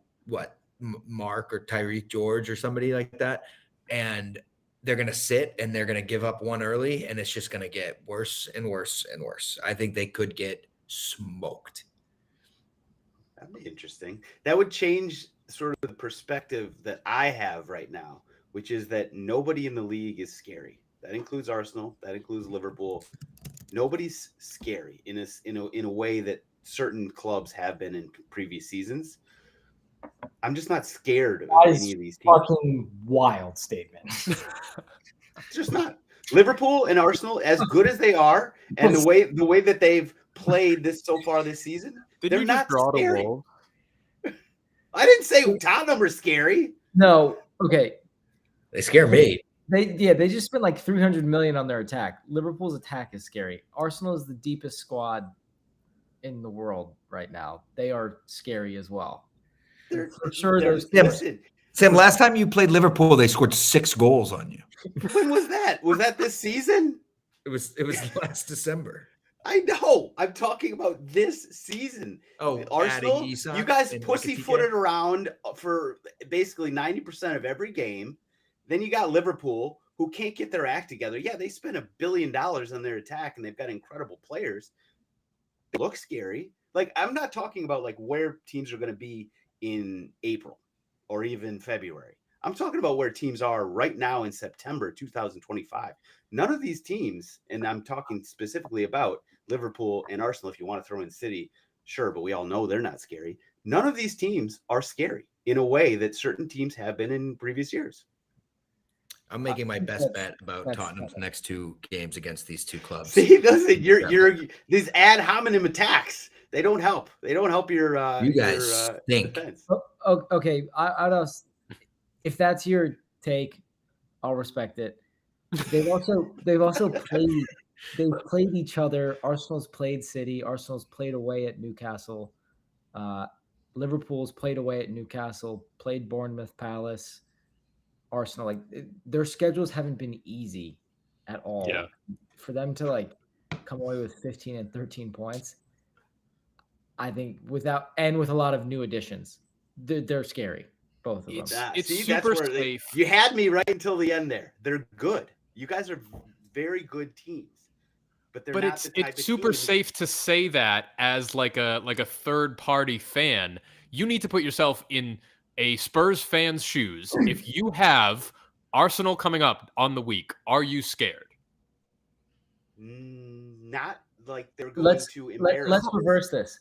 Mark or Tyreek George or somebody like that. And they're going to sit and they're going to give up one early, and it's just going to get worse and worse and worse. I think they could get smoked. That'd be interesting. That would change sort of the perspective that I have right now, which is that nobody in the league is scary. That includes Arsenal. That includes Liverpool. Nobody's scary in a way that certain clubs have been in previous seasons. I'm just not scared of any of these teams. Fucking wild statement. Just not. Liverpool and Arsenal, as good as they are, and the way that they've played so far this season, they're not scary. I didn't say Tottenham are scary. No, okay. They scare me. They just spent like 300 million on their attack. Liverpool's attack is scary. Arsenal is the deepest squad in the world right now. They are scary as well. For sure. Sam, last time you played Liverpool, they scored 6 goals on you. When was that? Was that this season? It was last December. I know. I'm talking about this season. Oh, Arsenal, you guys pussyfooted around for basically 90% of every game. Then you got Liverpool, who can't get their act together. Yeah, they spent $1 billion on their attack, and they've got incredible players. It looks scary. Like, I'm not talking about like where teams are going to be in April or even February. I'm talking about where teams are right now in September 2025. None of these teams, and I'm talking specifically about Liverpool and Arsenal, if you want to throw in City, sure, but we all know they're not scary. None of these teams are scary in a way that certain teams have been in previous years. I'm making my best bet about Tottenham's next 2 games against these 2 clubs. See, listen, you're these ad hominem attacks. They don't help. They don't help your you guys think. Defense. Okay, I don't. If that's your take, I'll respect it. They've also played each other. Arsenal's played City. Arsenal's played away at Newcastle. Liverpool's played away at Newcastle. Played Bournemouth, Palace. Arsenal, like their schedules haven't been easy at all. Yeah. For them to like come away with 15 and 13 points, I think with a lot of new additions, they're scary. Both of them. It's see, super that's where safe. You had me right until the end there. They're good. You guys are very good teams, but it's super safe to say that as like a third party fan. You need to put yourself in a Spurs fan's shoes. If you have Arsenal coming up on the week, are you scared? Not like they're going to embarrass. Let's reverse this.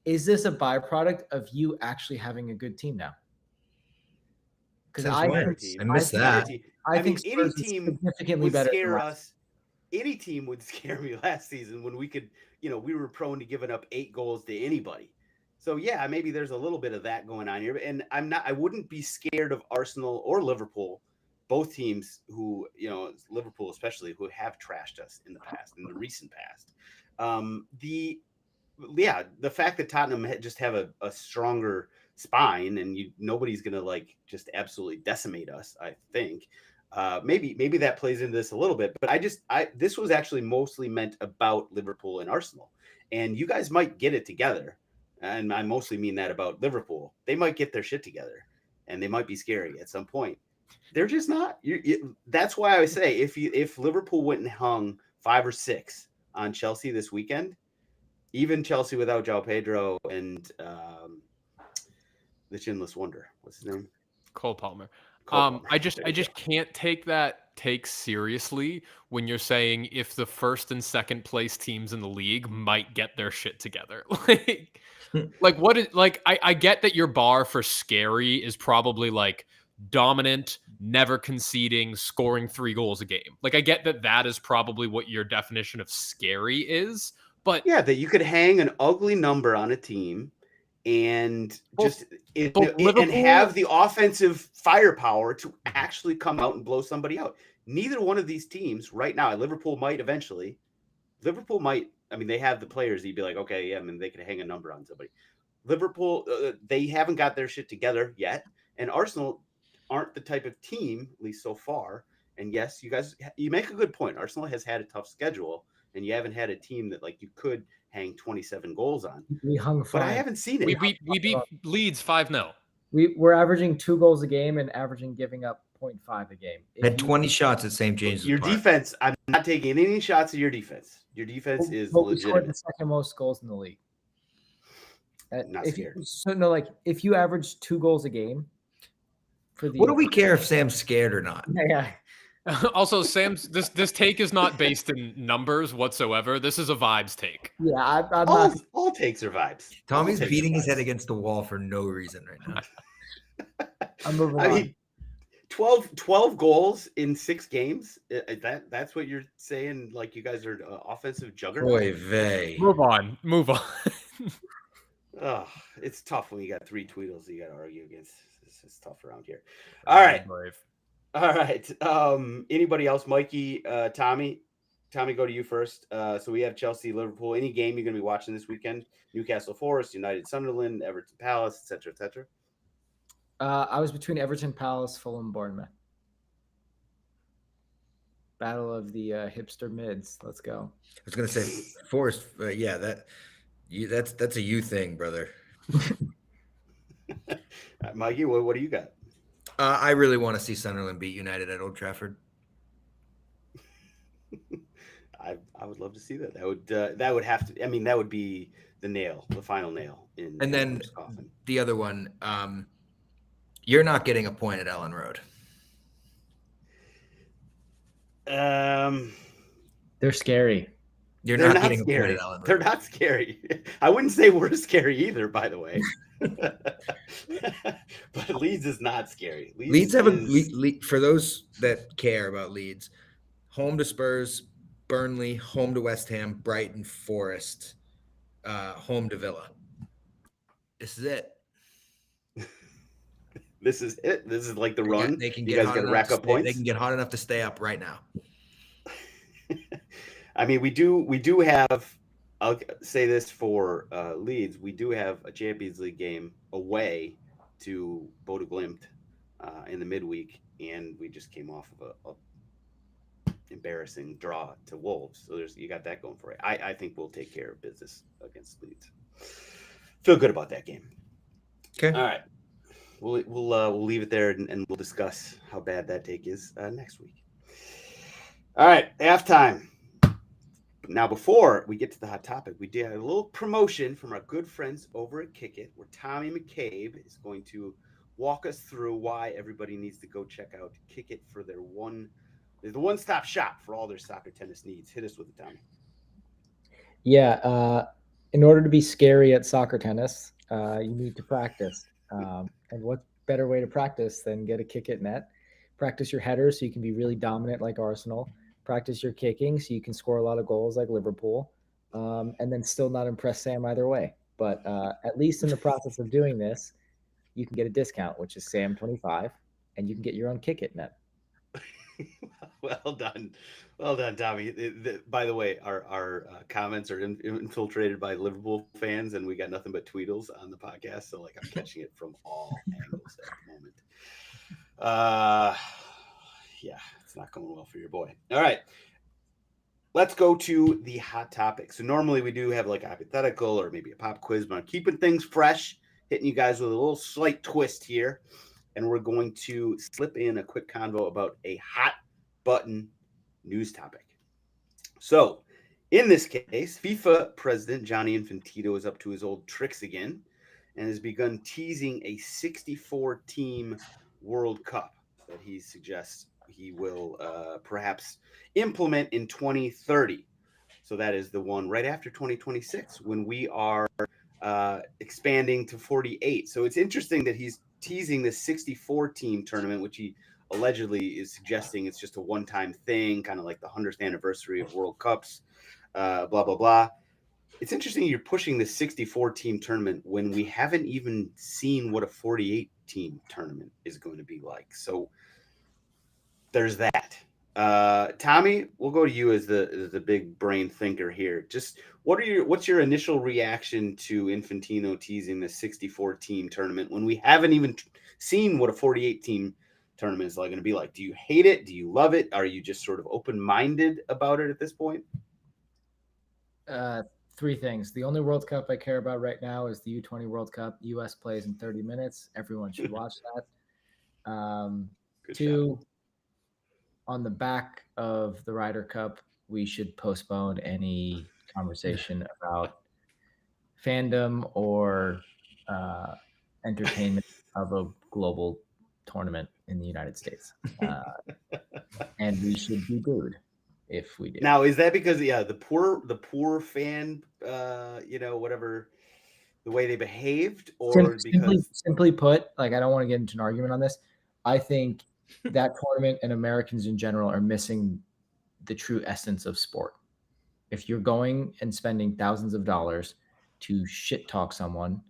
Is this a byproduct of you actually having a good team now? Because I missed that. I think any team significantly would better scare us. Any team would scare me last season when we could, we were prone to giving up 8 goals to anybody. So yeah, maybe there's a little bit of that going on here, and I wouldn't be scared of Arsenal or Liverpool, both teams who, Liverpool especially, who have trashed us in the past, in the recent past. The fact that Tottenham just have a stronger spine, and nobody's gonna like just absolutely decimate us. I think maybe that plays into this a little bit, but this was actually mostly meant about Liverpool and Arsenal, and you guys might get it together. And I mostly mean that about Liverpool. They might get their shit together, and they might be scary at some point. They're just not. That's why I say if Liverpool went and hung 5 or 6 on Chelsea this weekend, even Chelsea without João Pedro and the chinless wonder, what's his name? Cole Palmer. I just can't take that take seriously when you're saying if the first and second place teams in the league might get their shit together. I get that your bar for scary is probably like dominant, never conceding, scoring 3 goals a game. Like I get that is probably what your definition of scary is, but yeah, that you could hang an ugly number on a team and and have the offensive firepower to actually come out and blow somebody out. Neither one of these teams right now, Liverpool might eventually. I mean, they have the players that you'd be like, okay, yeah, I mean, they could hang a number on somebody. Liverpool, they haven't got their shit together yet. And Arsenal aren't the type of team, at least so far. And yes, you make a good point. Arsenal has had a tough schedule, and you haven't had a team that like you could hang 27 goals on. We hung 5. But I haven't seen it. We beat Leeds 5-0. We're averaging 2 goals a game and averaging giving up 0.5 a game. Had 20 shots at St. James's Your Park. Defense, I'm not taking any shots at your defense. Your defense is we scored legitimate. the second most goals in the league. Not scared. If you average 2 goals a game, what do we care if Sam's scared or not? Yeah. Also, Sam's this take is not based in numbers whatsoever. This is a vibes take. Yeah, I'm not. All takes are vibes. Tommy's beating his head against the wall for no reason right now. I'm moving on. mean, 12 goals in 6 games. That's what you're saying? Like you guys are offensive juggernaut? Oy vey. Move on. Oh, it's tough when you got 3 Tweedles you got to argue against. It's tough around here. All right. Brave. All right. Anybody else? Mikey, Tommy, go to you first. So we have Chelsea, Liverpool. Any game you're going to be watching this weekend? Newcastle Forest, United Sunderland, Everton Palace, etc., etc. I was between Everton, Palace, Fulham, Bournemouth. Battle of the hipster mids. Let's go. I was gonna say Forest. Yeah, that's a you thing, brother. Mikey, what do you got? I really want to see Sunderland beat United at Old Trafford. I would love to see that. That would have to. I mean, that would be the final nail in. And then the other one, you're not getting a point at Ellen Road. They're scary. They're not getting scary. A point at Ellen Road. They're not scary. I wouldn't say we're scary either, by the way. But Leeds is not scary. Leeds have for those that care about Leeds, home to Spurs, Burnley, home to West Ham, Brighton, Forest, home to Villa. This is it. This is it. This is like the run. They can you get guys got to rack up points. They can get hot enough to stay up right now. I mean, we do have. I'll say this for Leeds. We do have a Champions League game away to Bodo Glimt in the midweek, and we just came off of a embarrassing draw to Wolves. So you got that going for you. I think we'll take care of business against Leeds. Feel good about that game. Okay. All right. We'll leave it there and we'll discuss how bad that take is next week. All right, halftime. Now, before we get to the hot topic, we did a little promotion from our good friends over at Kick It, where Tommy McCabe is going to walk us through why everybody needs to go check out Kick It for the one-stop shop for all their soccer tennis needs. Hit us with it, Tommy. Yeah, in order to be scary at soccer tennis, you need to practice. And what better way to practice than get a Kick It net? Practice your headers so you can be really dominant like Arsenal. Practice your kicking so you can score a lot of goals like Liverpool, and then still not impress Sam either way. But at least in the process of doing this, you can get a discount, which is Sam25, and you can get your own Kick It net. Well done, Tommy. By the way, our comments are infiltrated by Liverpool fans, and we got nothing but Tweedles on the podcast. So I'm catching it from all angles at the moment. Yeah, it's not going well for your boy. All right, let's go to the hot topic. So normally we do have like a hypothetical or maybe a pop quiz, but I'm keeping things fresh, hitting you guys with a little slight twist here. And we're going to slip in a quick convo about a hot button news topic. So in this case, FIFA president Gianni Infantino is up to his old tricks again and has begun teasing a 64-team World Cup that he suggests he will perhaps implement in 2030. So that is the one right after 2026 when we are expanding to 48. So it's interesting that he's teasing this 64-team tournament, which he allegedly is suggesting it's just a one-time thing, kind of like the 100th anniversary of World Cups, blah, blah, blah. It's interesting you're pushing the 64-team tournament when we haven't even seen what a 48-team tournament is going to be like. So there's that. Tommy, we'll go to you as the big brain thinker here. Just what's your initial reaction to Infantino teasing the 64-team tournament when we haven't even seen what a 48-team tournament is going to be like? Do you hate it? Do you love it? Are you just sort of open-minded about it at this point? 3 things. The only World Cup I care about right now is the U20 World Cup. U.S. plays in 30 minutes. Everyone should watch that. 2, on the back of the Ryder Cup, we should postpone any conversation about fandom or entertainment of a global tournament in the United States. And we should be booed if we do. Now, is that because the poor fan, whatever the way they behaved, or simply put, like I don't want to get into an argument on this. I think that tournament and Americans in general are missing the true essence of sport. If you're going and spending thousands of dollars to shit talk someone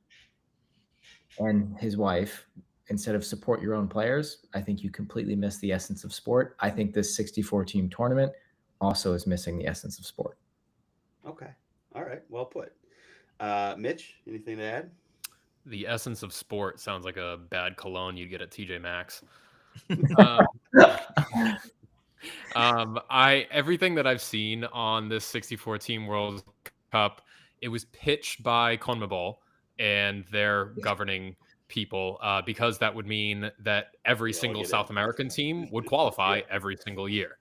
and his wife instead of support your own players, I think you completely miss the essence of sport. I think this 64 team tournament also is missing the essence of sport. Okay. All right. Well put. Mitch, anything to add? The essence of sport sounds like a bad cologne you'd get at TJ Maxx. Everything that I've seen on this 64 team World Cup, it was pitched by CONMEBOL and their governing people, because that would mean that every single South American team would qualify every single year.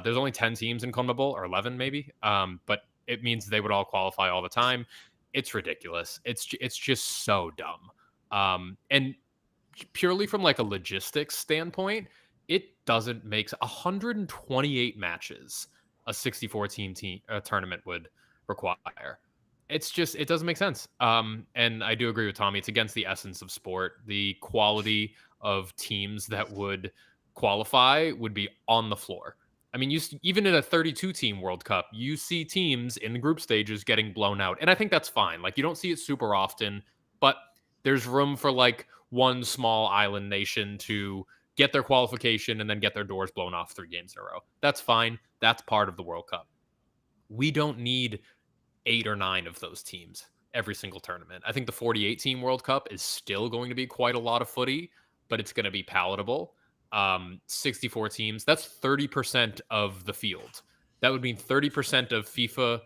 There's only 10 teams in CONMEBOL, or 11 maybe, but it means they would all qualify all the time. It's ridiculous. It's just so dumb. And purely from like a logistics standpoint, it doesn't make 128 matches a 64 team tournament would require. It's just, it doesn't make sense. And I do agree with Tommy. It's against the essence of sport. The quality of teams that would qualify would be on the floor. I mean, even in a 32-team World Cup, you see teams in the group stages getting blown out. And I think that's fine. Like, you don't see it super often, but there's room for, like, one small island nation to get their qualification and then get their doors blown off 3 games in a row. That's fine. That's part of the World Cup. We don't need 8 or 9 of those teams every single tournament. I think the 48-team World Cup is still going to be quite a lot of footy, but it's going to be palatable. 64 teams, that's 30% of the field. That would mean 30% of FIFA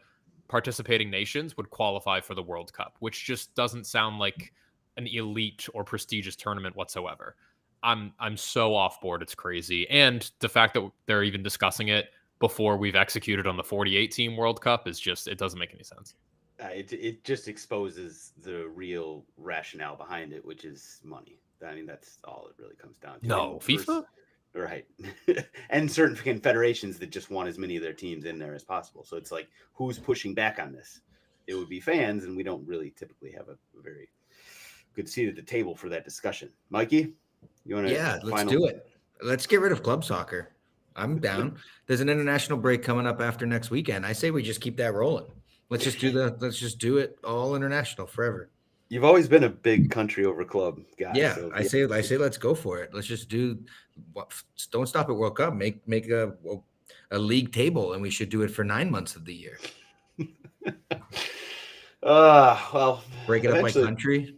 participating nations would qualify for the World Cup, which just doesn't sound like an elite or prestigious tournament whatsoever. I'm so off board, it's crazy. And the fact that they're even discussing it before we've executed on the 48-team World Cup is just, it doesn't make any sense. It just exposes the real rationale behind it, which is money. I mean, that's all it really comes down to. No, FIFA? Right. And certain federations that just want as many of their teams in there as possible. So it's like, who's pushing back on this? It would be fans, and we don't really typically have a very good seat at the table for that discussion. Mikey, you want to? Yeah, let's do it. Let's get rid of club soccer. I'm down. There's an international break coming up after next weekend. I say we just keep that rolling. Let's just do it all international forever. You've always been a big country over club guy. Yeah, so I say let's go for it. Let's just don't stop at World Cup. Make a league table, and we should do it for 9 months of the year. Well, break it up by country.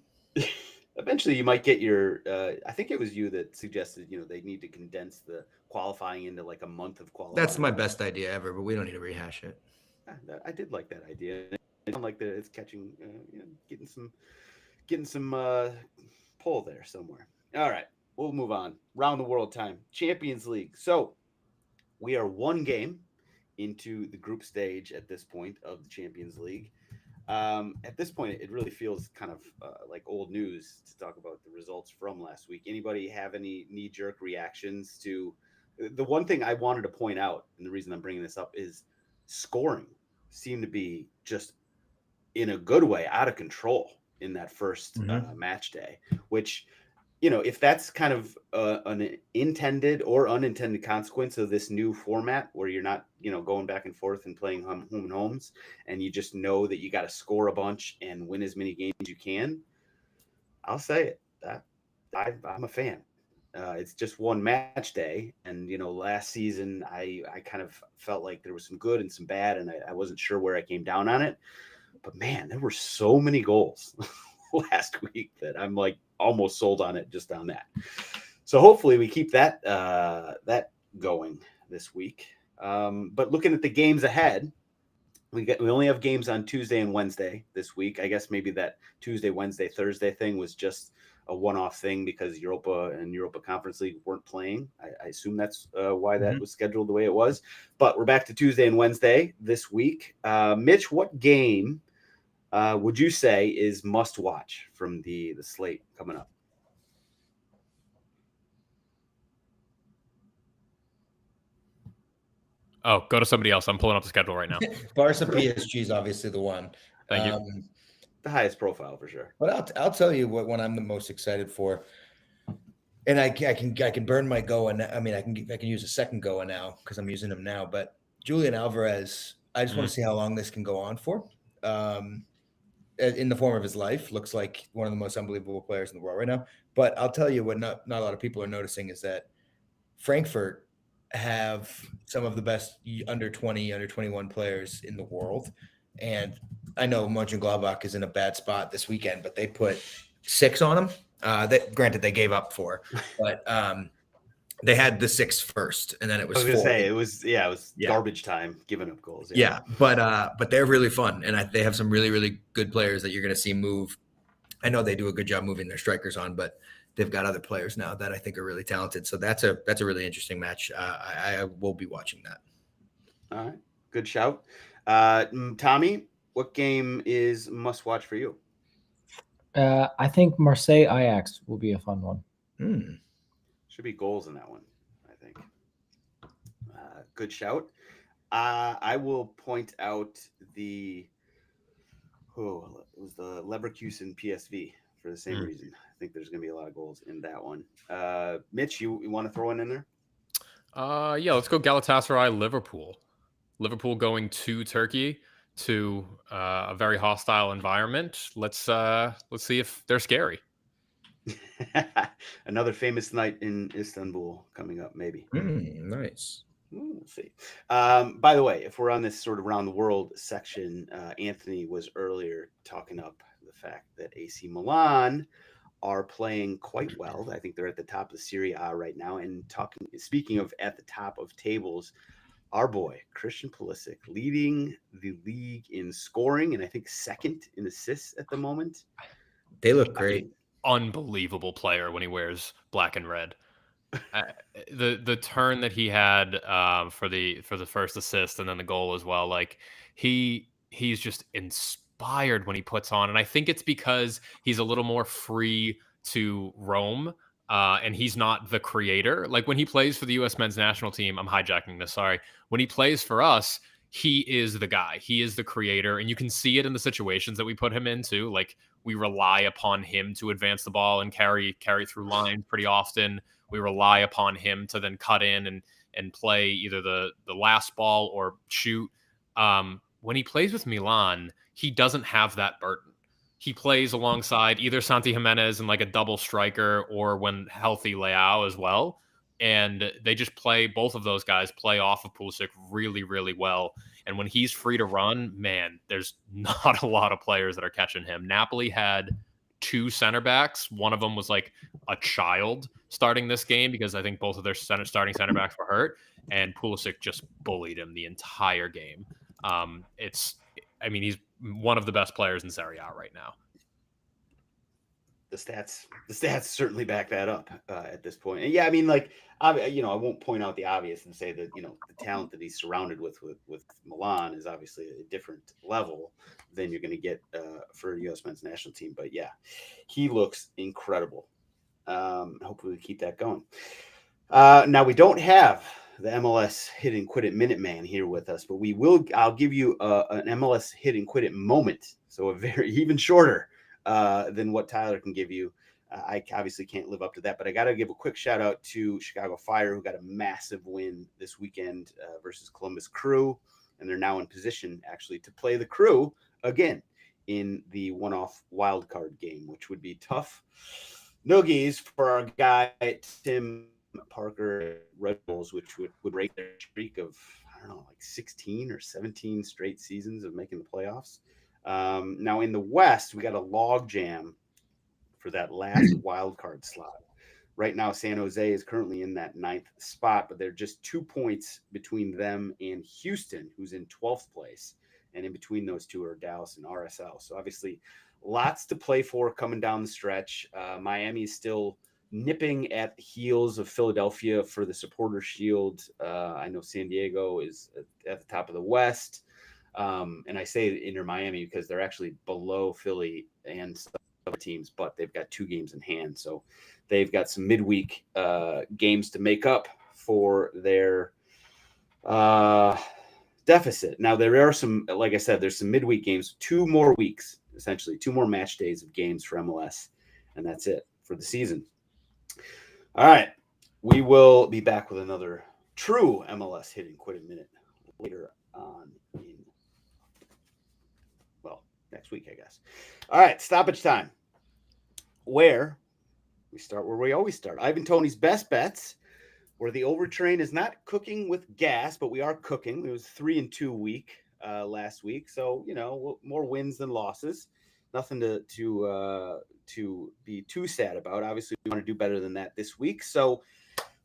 Eventually, you might get your. I think it was you that suggested they need to condense the qualifying into like a month of qualifying. That's my best idea ever, but we don't need to rehash it. I did like that idea. I don't like that it's catching, getting some pull there somewhere. All right, we'll move on. Round the world time. Champions League. So we are 1 game into the group stage at this point of the Champions League. At this point, it really feels kind of like old news to talk about the results from last week. Anybody have any knee-jerk reactions to the one thing I wanted to point out, and the reason I'm bringing this up is scoring seemed to be just in a good way out of control in that first match day, which, if that's kind of an intended or unintended consequence of this new format where you're not, going back and forth and playing home and homes, and you just know that you got to score a bunch and win as many games as you can, I'll say it. I'm a fan. It's just 1 match day. And, last season, I kind of felt like there was some good and some bad, and I wasn't sure where I came down on it. But, man, there were so many goals last week that I'm like almost sold on it just on that. So hopefully we keep that going this week. But looking at the games ahead, we only have games on Tuesday and Wednesday this week. I guess maybe that Tuesday, Wednesday, Thursday thing was just a one-off thing because Europa and Europa Conference League weren't playing. I assume that's why that was scheduled the way it was. But we're back to Tuesday and Wednesday this week. Mitch, what game would you say is must watch from the slate coming up? Oh, go to somebody else. I'm pulling up the schedule right now. Barca PSG is obviously the one. Thank you. The highest profile for sure. But I'll tell you what one I'm the most excited for. And I can burn my Goa. I mean, I can use a second Goa now because I'm using him now. But Julian Alvarez, I just want to see how long this can go on for. In the form of his life, looks like one of the most unbelievable players in the world right now. But I'll tell you what, not a lot of people are noticing is that Frankfurt have some of the best under 20, under 21 players in the world. And I know Mönchengladbach is in a bad spot this weekend, but they put 6 on them. That granted they gave up 4, but they had the 6 first, and then it was. I was gonna 4. say it was garbage time giving up goals. Yeah, but they're really fun, and they have some really, really good players that you're going to see move. I know they do a good job moving their strikers on, but they've got other players now that I think are really talented. So that's a really interesting match. I will be watching that. All right, good shout, Tommy. What game is must watch for you? I think Marseille Ajax will be a fun one. Should be goals in that one, I think. Good shout. I will point out it was the Leverkusen PSV for the same reason. I think there's going to be a lot of goals in that one. Mitch, you want to throw one in there? Yeah, let's go Galatasaray Liverpool. Liverpool going to Turkey to a very hostile environment. Let's see if they're scary. Another famous night in Istanbul coming up, maybe. Nice. We'll see. By the way, if we're on this sort of around the world section, Anthony was earlier talking up the fact that AC Milan are playing quite well. I think they're at the top of the Serie A right now. And speaking of at the top of tables, our boy Christian Pulisic leading the league in scoring, and I think second in assists at the moment. They look great. Unbelievable player when he wears black and red. The turn that he had for the first assist and then the goal as well, like he's just inspired when he puts on, and I think it's because he's a little more free to roam, and he's not the creator. Like when he plays for the U.S. men's national team, I'm hijacking this, sorry. When he plays for us, he is the guy. He is the creator, and you can see it in the situations that we put him into. Like we rely upon him to advance the ball and carry through lines pretty often. We rely upon him to then cut in and play either the last ball or shoot. When he plays with Milan, he doesn't have that burden. He plays alongside either Santi Jimenez and like a double striker, or when healthy Leao as well. And they just play, both of those guys play off of Pulisic really, really well. And when he's free to run, man, there's not a lot of players that are catching him. Napoli had 2 center backs. One of them was like a child starting this game because I think both of their starting center backs were hurt, and Pulisic just bullied him the entire game. He's one of the best players in Serie A right now. The stats certainly back that up at this point. And yeah, I mean, like, I won't point out the obvious and say that, the talent that he's surrounded with Milan is obviously a different level than you're going to get for a U.S. men's national team. But yeah, he looks incredible. Hopefully we keep that going. Now we don't have the MLS Hit-It-N-Quit-It Minute Man here with us, but I'll give you an MLS Hit-It-N-Quit-It moment. So a very even shorter than what Tyler can give you. I obviously can't live up to that, but I got to give a quick shout out to Chicago Fire, who got a massive win this weekend versus Columbus Crew. And they're now in position actually to play the Crew again in the one-off wild card game, which would be tough noogies for our guy, Tim Parker Red Bulls, which would break their streak of, I don't know, like 16 or 17 straight seasons of making the playoffs. Now in the West, we got a log jam for that last wild card slot. Right now, San Jose is currently in that 9th spot, but they're just 2 points between them and Houston, who's in 12th place. And in between those two are Dallas and RSL. So obviously lots to play for coming down the stretch. Miami is still nipping at the heels of Philadelphia for the Supporter Shield. I know San Diego is at the top of the West. And I say Inter Miami because they're actually below Philly and some other teams, but they've got 2 games in hand. So they've got some midweek games to make up for their deficit. Now, there are some, like I said, there's some midweek games, 2 more weeks, essentially 2 more match days of games for MLS. And that's it for the season. All right. We will be back with another true MLS Hit-It-N-Quit-It Minute later on in, well, next week, I guess. All right. Stoppage time. Where we start where we always start. Ivan Toney's best bets, where the overtrain is not cooking with gas, but we are cooking. It was 3-2 week last week. So, more wins than losses. Nothing to be too sad about. Obviously, we want to do better than that this week. So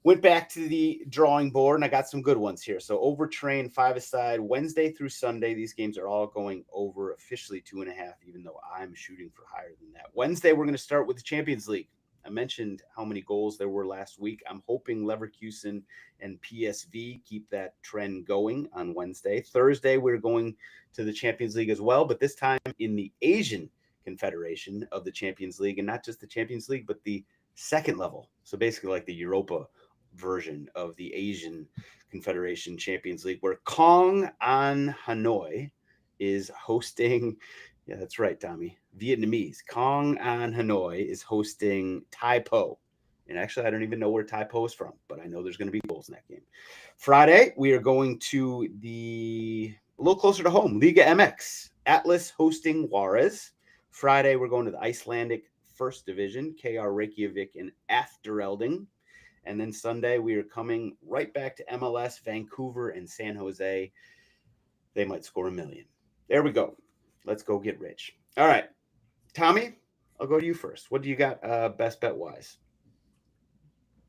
went back to the drawing board, and I got some good ones here. So overtrain 5-a-side Wednesday through Sunday. These games are all going over officially 2.5, even though I'm shooting for higher than that. Wednesday, we're going to start with the Champions League. I mentioned how many goals there were last week. I'm hoping Leverkusen and PSV keep that trend going on Wednesday. Thursday, we're going to the Champions League as well, but this time in the Asian Confederation of the Champions League, and not just the Champions League, but the second level. So basically like the Europa version of the Asian Confederation Champions League, where Kong An Hanoi is hosting. Yeah, that's right, Tommy. Vietnamese. Kong An Hanoi is hosting Tai Po. And actually, I don't even know where Tai Po is from, but I know there's going to be goals in that game. Friday, we are going to a little closer to home, Liga MX. Atlas hosting Juarez. Friday, we're going to the Icelandic First Division, KR Reykjavik and Afterhelding. And then Sunday, we are coming right back to MLS, Vancouver and San Jose. They might score 1 million. There we go. Let's go get rich. All right. Tommy, I'll go to you first. What do you got best bet wise?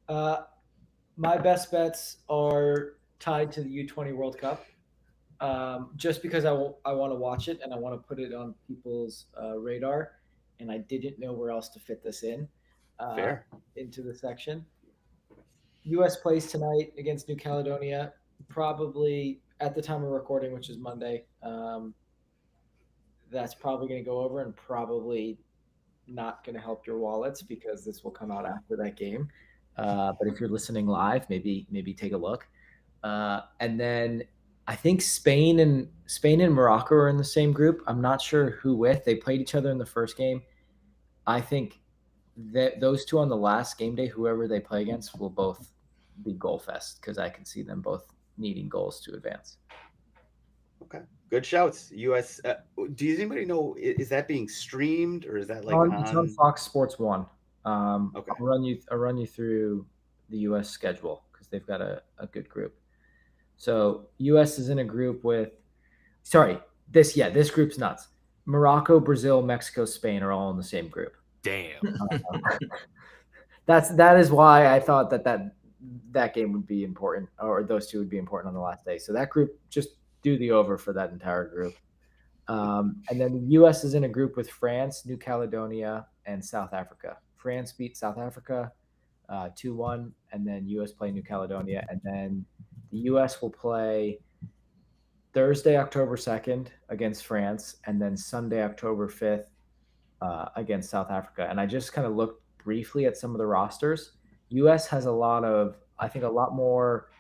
My best bets are tied to the U20 World Cup. Just because I want to watch it and I want to put it on people's radar, and I didn't know where else to fit this in into the section. U.S. plays tonight against New Caledonia, probably at the time of recording, which is Monday. That's probably going to go over and probably not going to help your wallets because this will come out after that game. But if you're listening live, maybe take a look. And then I think Spain and Morocco are in the same group. I'm not sure who with. They played each other in the first game. I think that those two on the last game day, whoever they play against, will both be goal fest because I can see them both needing goals to advance. Okay. Good shouts. U.S. Does anybody know, is that being streamed or is that like It's on Fox Sports 1. Okay. I'll run you through the U.S. schedule because they've got a good group. So U.S. is in a group with, this group's nuts. Morocco, Brazil, Mexico, Spain are all in the same group. Damn. That is why I thought that game would be important, or those two would be important on the last day. So that group, just do the over for that entire group. And then the U.S. is in a group with France, New Caledonia, and South Africa. France beat South Africa 2-1, and then U.S. play New Caledonia. And then the U.S. will play Thursday, October 2nd against France, and then Sunday, October 5th against South Africa. And I just kind of looked briefly at some of the rosters. U.S. has a lot more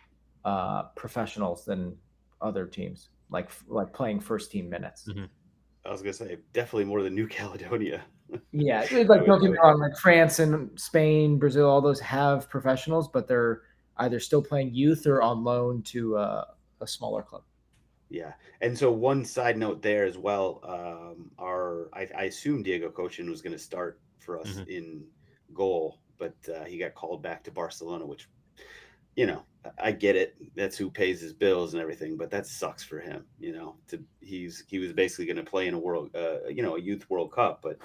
professionals than other teams, like playing first team minutes. Mm-hmm. I was gonna say definitely more than New Caledonia. Yeah, like don't get me wrong, like France and Spain, Brazil, all those have professionals, but they're either still playing youth or on loan to a smaller club. Yeah, and so one side note there as well. I assume Diego Cochin was going to start for us in goal, but he got called back to Barcelona, which, I get it. That's who pays his bills and everything, but that sucks for him. He was basically going to play in a youth World Cup, but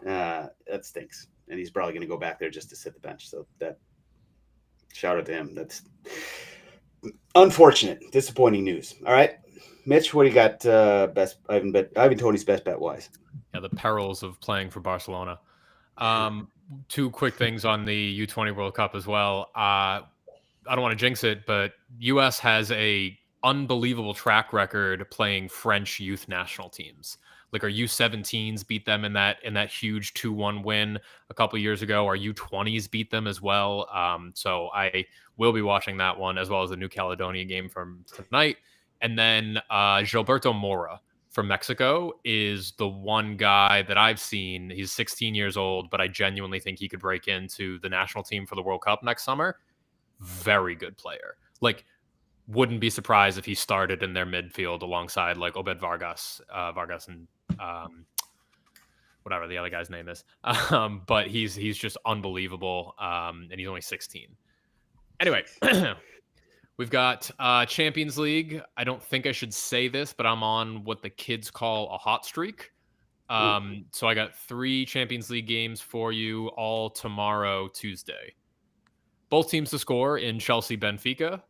that stinks, and he's probably going to go back there just to sit the bench. So that shout out to him. That's unfortunate, disappointing news. All right, Mitch, what do you got? Ivan Toney's best bet wise. Yeah, the perils of playing for Barcelona. Two quick things on the U20 World Cup as well. I don't want to jinx it, but U.S. has a unbelievable track record playing French youth national teams. Like our U17s beat them in that huge 2-1 win a couple of years ago. Our U20s beat them as well. So I will be watching that one as well as the New Caledonia game from tonight. And then Gilberto Moura from Mexico is the one guy that I've seen. He's 16 years old, but I genuinely think he could break into the national team for the World Cup next summer. Very good player. Like, wouldn't be surprised if he started in their midfield alongside like Obed Vargas and whatever the other guy's name is. But he's just unbelievable. And he's only 16. Anyway, we've got Champions League. I don't think I should say this, but I'm on what the kids call a hot streak. So I got 3 Champions League games for you all tomorrow, Tuesday. Both teams to score in Chelsea, Benfica,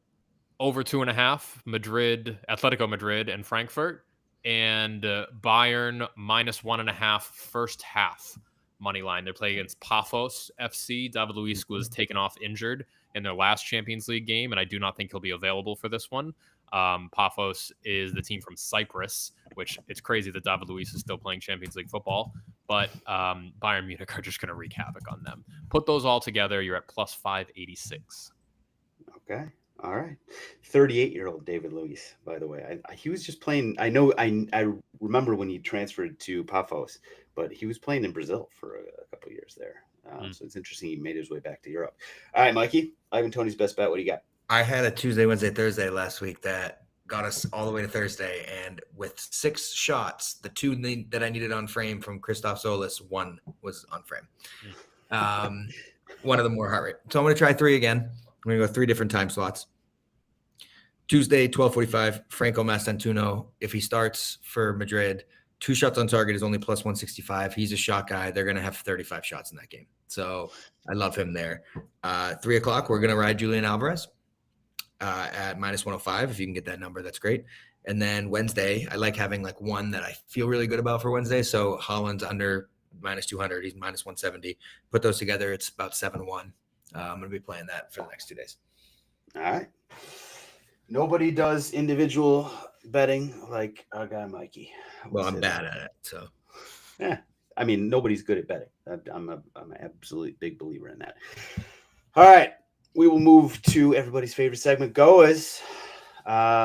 over 2.5, Madrid, Atletico Madrid, and Frankfurt, and Bayern -1.5 first half money line. They're playing against Paphos FC. David Luiz was taken off injured in their last Champions League game, and I do not think he'll be available for this one. Paphos is the team from Cyprus, which it's crazy that David Luiz is still playing Champions League football, but Bayern Munich are just going to wreak havoc on them. Put those all together, you're at plus 586. Okay. All right. 38-year-old David Luiz, by the way. He was just playing. I remember when he transferred to Paphos, but he was playing in Brazil for a couple of years there. So it's interesting he made his way back to Europe. All right, Mikey, Ivan Toney's best bet. What do you got? I had a Tuesday, Wednesday, Thursday last week that got us all the way to Thursday. And with 6 shots, the 2 that I needed on frame from Christoph Solis, 1 was on frame. One of them more heart rate. So I'm going to try 3 again. I'm going to go 3 different time slots. Tuesday, 12:45, Franco Mastantuono. If he starts for Madrid, 2 shots on target is only plus 165. He's a shot guy. They're going to have 35 shots in that game. So I love him there. 3 o'clock, we're going to ride Julian Alvarez at -105. If you can get that number, that's great. And then Wednesday, I like having like one that I feel really good about for Wednesday. So Holland's under -200. He's -170. Put those together, it's about 7-1. I'm going to be playing that for the next 2 days. All right. Nobody does individual betting like our guy Mikey. Well, I'm bad at it, so. Yeah, I mean, nobody's good at betting. I'm an absolutely big believer in that. All right, we will move to everybody's favorite segment, GOAWs.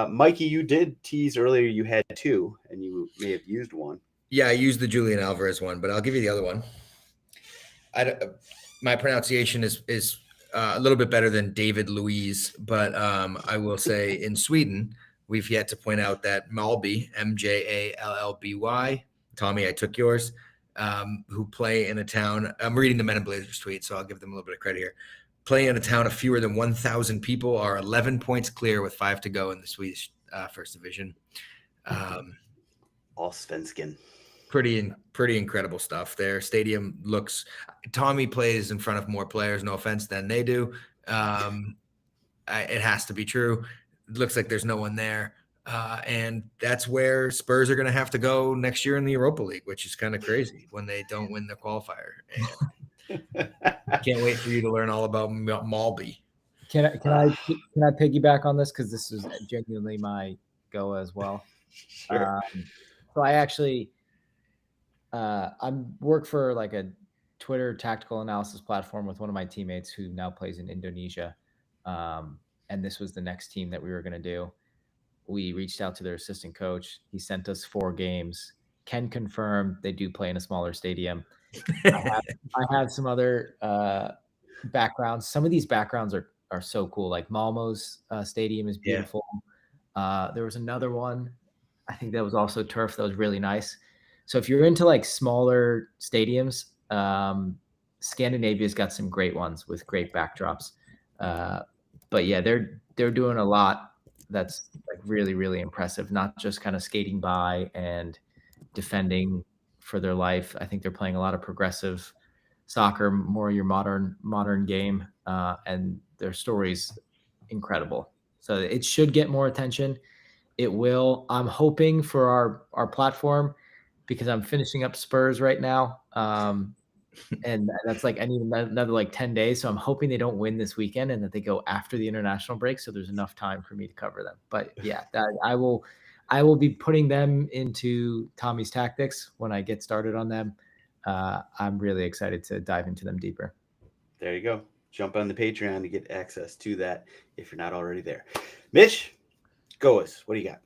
Mikey, you did tease earlier you had 2, and you may have used 1. Yeah, I used the Julian Alvarez one, but I'll give you the other one. My pronunciation is a little bit better than David Luiz, but I will say in Sweden, we've yet to point out that Malby, MJALLBY, Tommy, I took yours, who play in a town. I'm reading the Men in Blazers tweet, so I'll give them a little bit of credit here. Play in a town of fewer than 1,000 people, are 11 points clear with 5 to go in the Swedish First Division. Allsvenskan. Pretty incredible stuff. Their stadium looks. Tommy plays in front of more players, no offense, than they do. It has to be true. It looks like there's no one there. And that's where Spurs are going to have to go next year in the Europa League, which is kind of crazy when they don't win the qualifier. And I can't wait for you to learn all about Malby. Can I piggyback on this, because this is genuinely my go as well. Sure. So I actually I work for like a Twitter tactical analysis platform with one of my teammates who now plays in Indonesia. And this was the next team that we were going to do. We reached out to their assistant coach. He sent us 4 games. Can confirm they do play in a smaller stadium. I have some other backgrounds. Some of these backgrounds are so cool. Like Malmo's stadium is beautiful. Yeah. There was another one, I think that was also turf, that was really nice. So if you're into like smaller stadiums, Scandinavia's got some great ones with great backdrops. But yeah, they're doing a lot that's like really, really impressive, not just kind of skating by and defending for their life. I think they're playing a lot of progressive soccer, more your modern game, and their story's incredible. So it should get more attention. It will. I'm hoping for our platform, because I'm finishing up Spurs right now. And that's like, I need another like 10 days. So I'm hoping they don't win this weekend and that they go after the international break, so there's enough time for me to cover them. But yeah, I will be putting them into Tommy's tactics when I get started on them. I'm really excited to dive into them deeper. There you go. Jump on the Patreon to get access to that if you're not already there. Mitch, GOAWs, what do you got?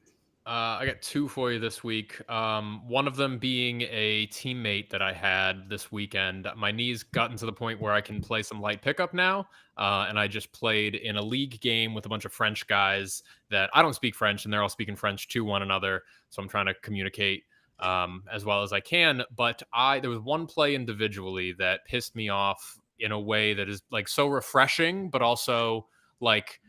I got two for you this week. One of them being a teammate that I had this weekend. My knees gotten to the point where I can play some light pickup now. And I just played in a league game with a bunch of French guys that I don't speak French, and they're all speaking French to one another. So I'm trying to communicate as well as I can. But there was one play individually that pissed me off in a way that is like so refreshing, but also like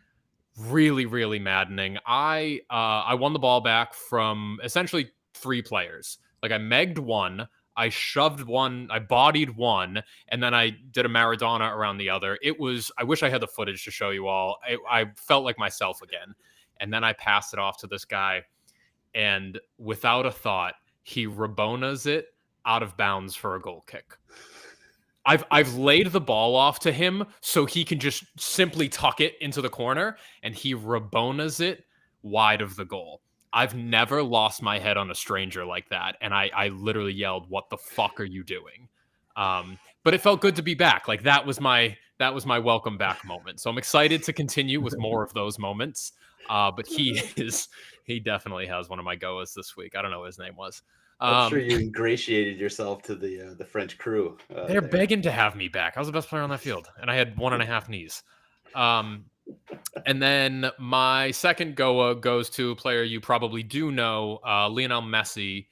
really, really maddening. I won the ball back from essentially three players. Like I megged one, I shoved one, I bodied one, and then I did a Maradona around the other. I wish I had the footage to show you all. I felt like myself again. And then I passed it off to this guy, and without a thought, he Rabonas it out of bounds for a goal kick. I've laid the ball off to him so he can just simply tuck it into the corner, and he Rabonas it wide of the goal. I've never lost my head on a stranger like that, and I literally yelled, "What the fuck are you doing?" But it felt good to be back. Like that was my welcome back moment. So I'm excited to continue with more of those moments. But he definitely has one of my GOAWs this week. I don't know what his name was. I'm sure you ingratiated yourself to the French crew. They're begging to have me back. I was the best player on that field, and I had 1.5 knees. And then my second GOAW goes to a player you probably do know, Lionel Messi.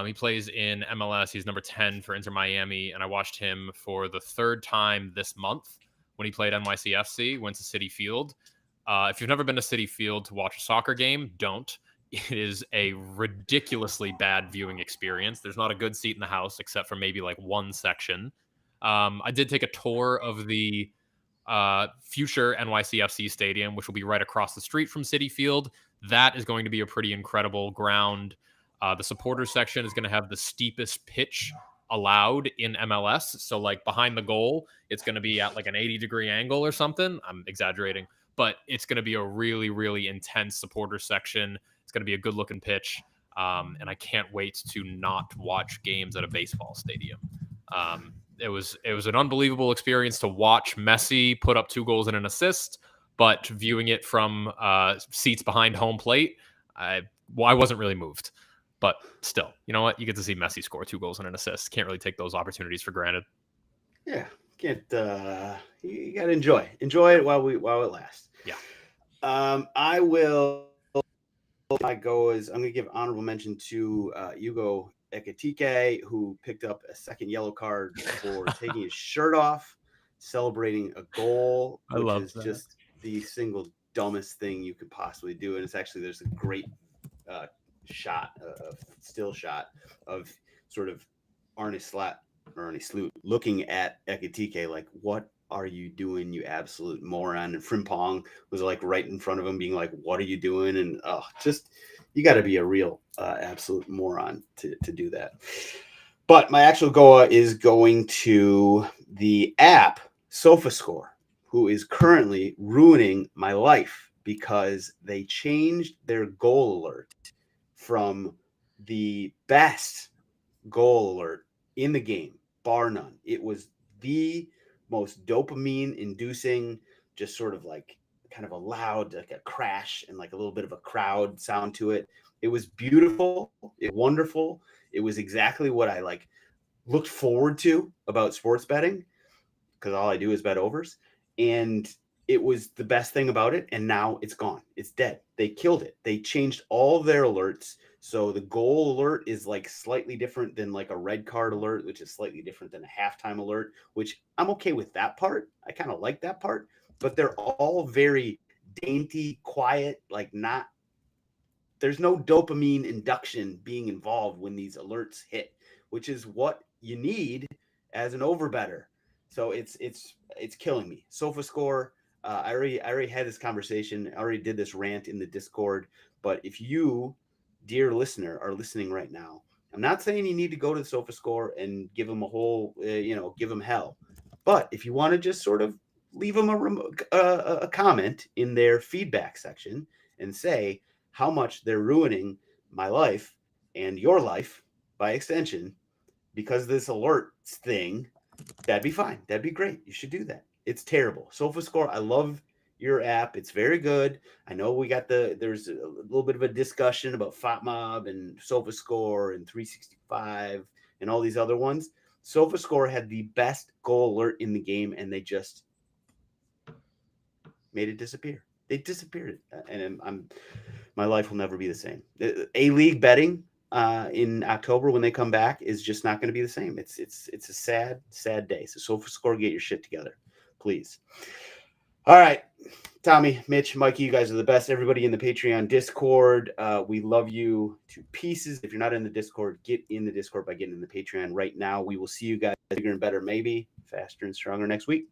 He plays in MLS. He's number 10 for Inter Miami, and I watched him for the third time this month when he played NYCFC, went to Citi Field. If you've never been to Citi Field to watch a soccer game, don't. It is a ridiculously bad viewing experience. There's not a good seat in the house except for maybe like one section. I did take a tour of the future NYCFC stadium, which will be right across the street from Citi Field. That is going to be a pretty incredible ground. The supporters section is going to have the steepest pitch allowed in MLS. So like behind the goal, it's going to be at like an 80-degree angle or something. I'm exaggerating, but it's going to be a really, really intense supporter section. It's going to be a good-looking pitch, and I can't wait to not watch games at a baseball stadium. It was an unbelievable experience to watch Messi put up 2 goals and an assist, but viewing it from seats behind home plate, I wasn't really moved. But still, you know what? You get to see Messi score 2 goals and an assist. Can't really take those opportunities for granted. Yeah, can't. You got to enjoy it while it lasts. Yeah. I will. My GOAWs. I'm going to give honorable mention to Hugo Ekitike, who picked up a second yellow card for taking his shirt off, celebrating a goal, which is just the single dumbest thing you could possibly do. And it's actually, there's a great still shot of sort of Arne Sloot looking at Ekitike like, what are you doing, you absolute moron? And Frimpong was like right in front of him being like, what are you doing? And just, you got to be a real absolute moron to do that. But my actual GOAW is going to the app SofaScore, who is currently ruining my life because they changed their goal alert from the best goal alert in the game, bar none. It was the most dopamine inducing, just sort of like kind of a loud, like a crash and like a little bit of a crowd sound to it. It was beautiful. It was wonderful. It was exactly what I like looked forward to about sports betting, because all I do is bet overs. And it was the best thing about it. And now it's gone. It's dead. They killed it. They changed all their alerts. So the goal alert is like slightly different than like a red card alert, which is slightly different than a halftime alert, which I'm okay with that part. I kind of like that part, but they're all very dainty, quiet, like not, there's no dopamine induction being involved when these alerts hit, which is what you need as an overbetter. So it's killing me. SofaScore. I already had this conversation. I already did this rant in the Discord. But if you, dear listener, are listening right now, I'm not saying you need to go to the SofaScore and give them a whole, give them hell. But if you want to just sort of leave them a comment in their feedback section and say how much they're ruining my life and your life by extension because of this alerts thing, that'd be fine. That'd be great. You should do that. It's terrible. SofaScore, I love your app. It's very good. I know we got there's a little bit of a discussion about FotMob and SofaScore and 365 and all these other ones. SofaScore had the best goal alert in the game, and they just made it disappear. They disappeared, and my life will never be the same. A-League betting in October when they come back is just not going to be the same. It's a sad day. So SofaScore, get your shit together, please. All right, Tommy, Mitch, Mikey, you guys are the best. Everybody in the Patreon Discord, we love you to pieces. If you're not in the Discord, get in the Discord by getting in the Patreon right now. We will see you guys bigger and better, maybe faster and stronger next week.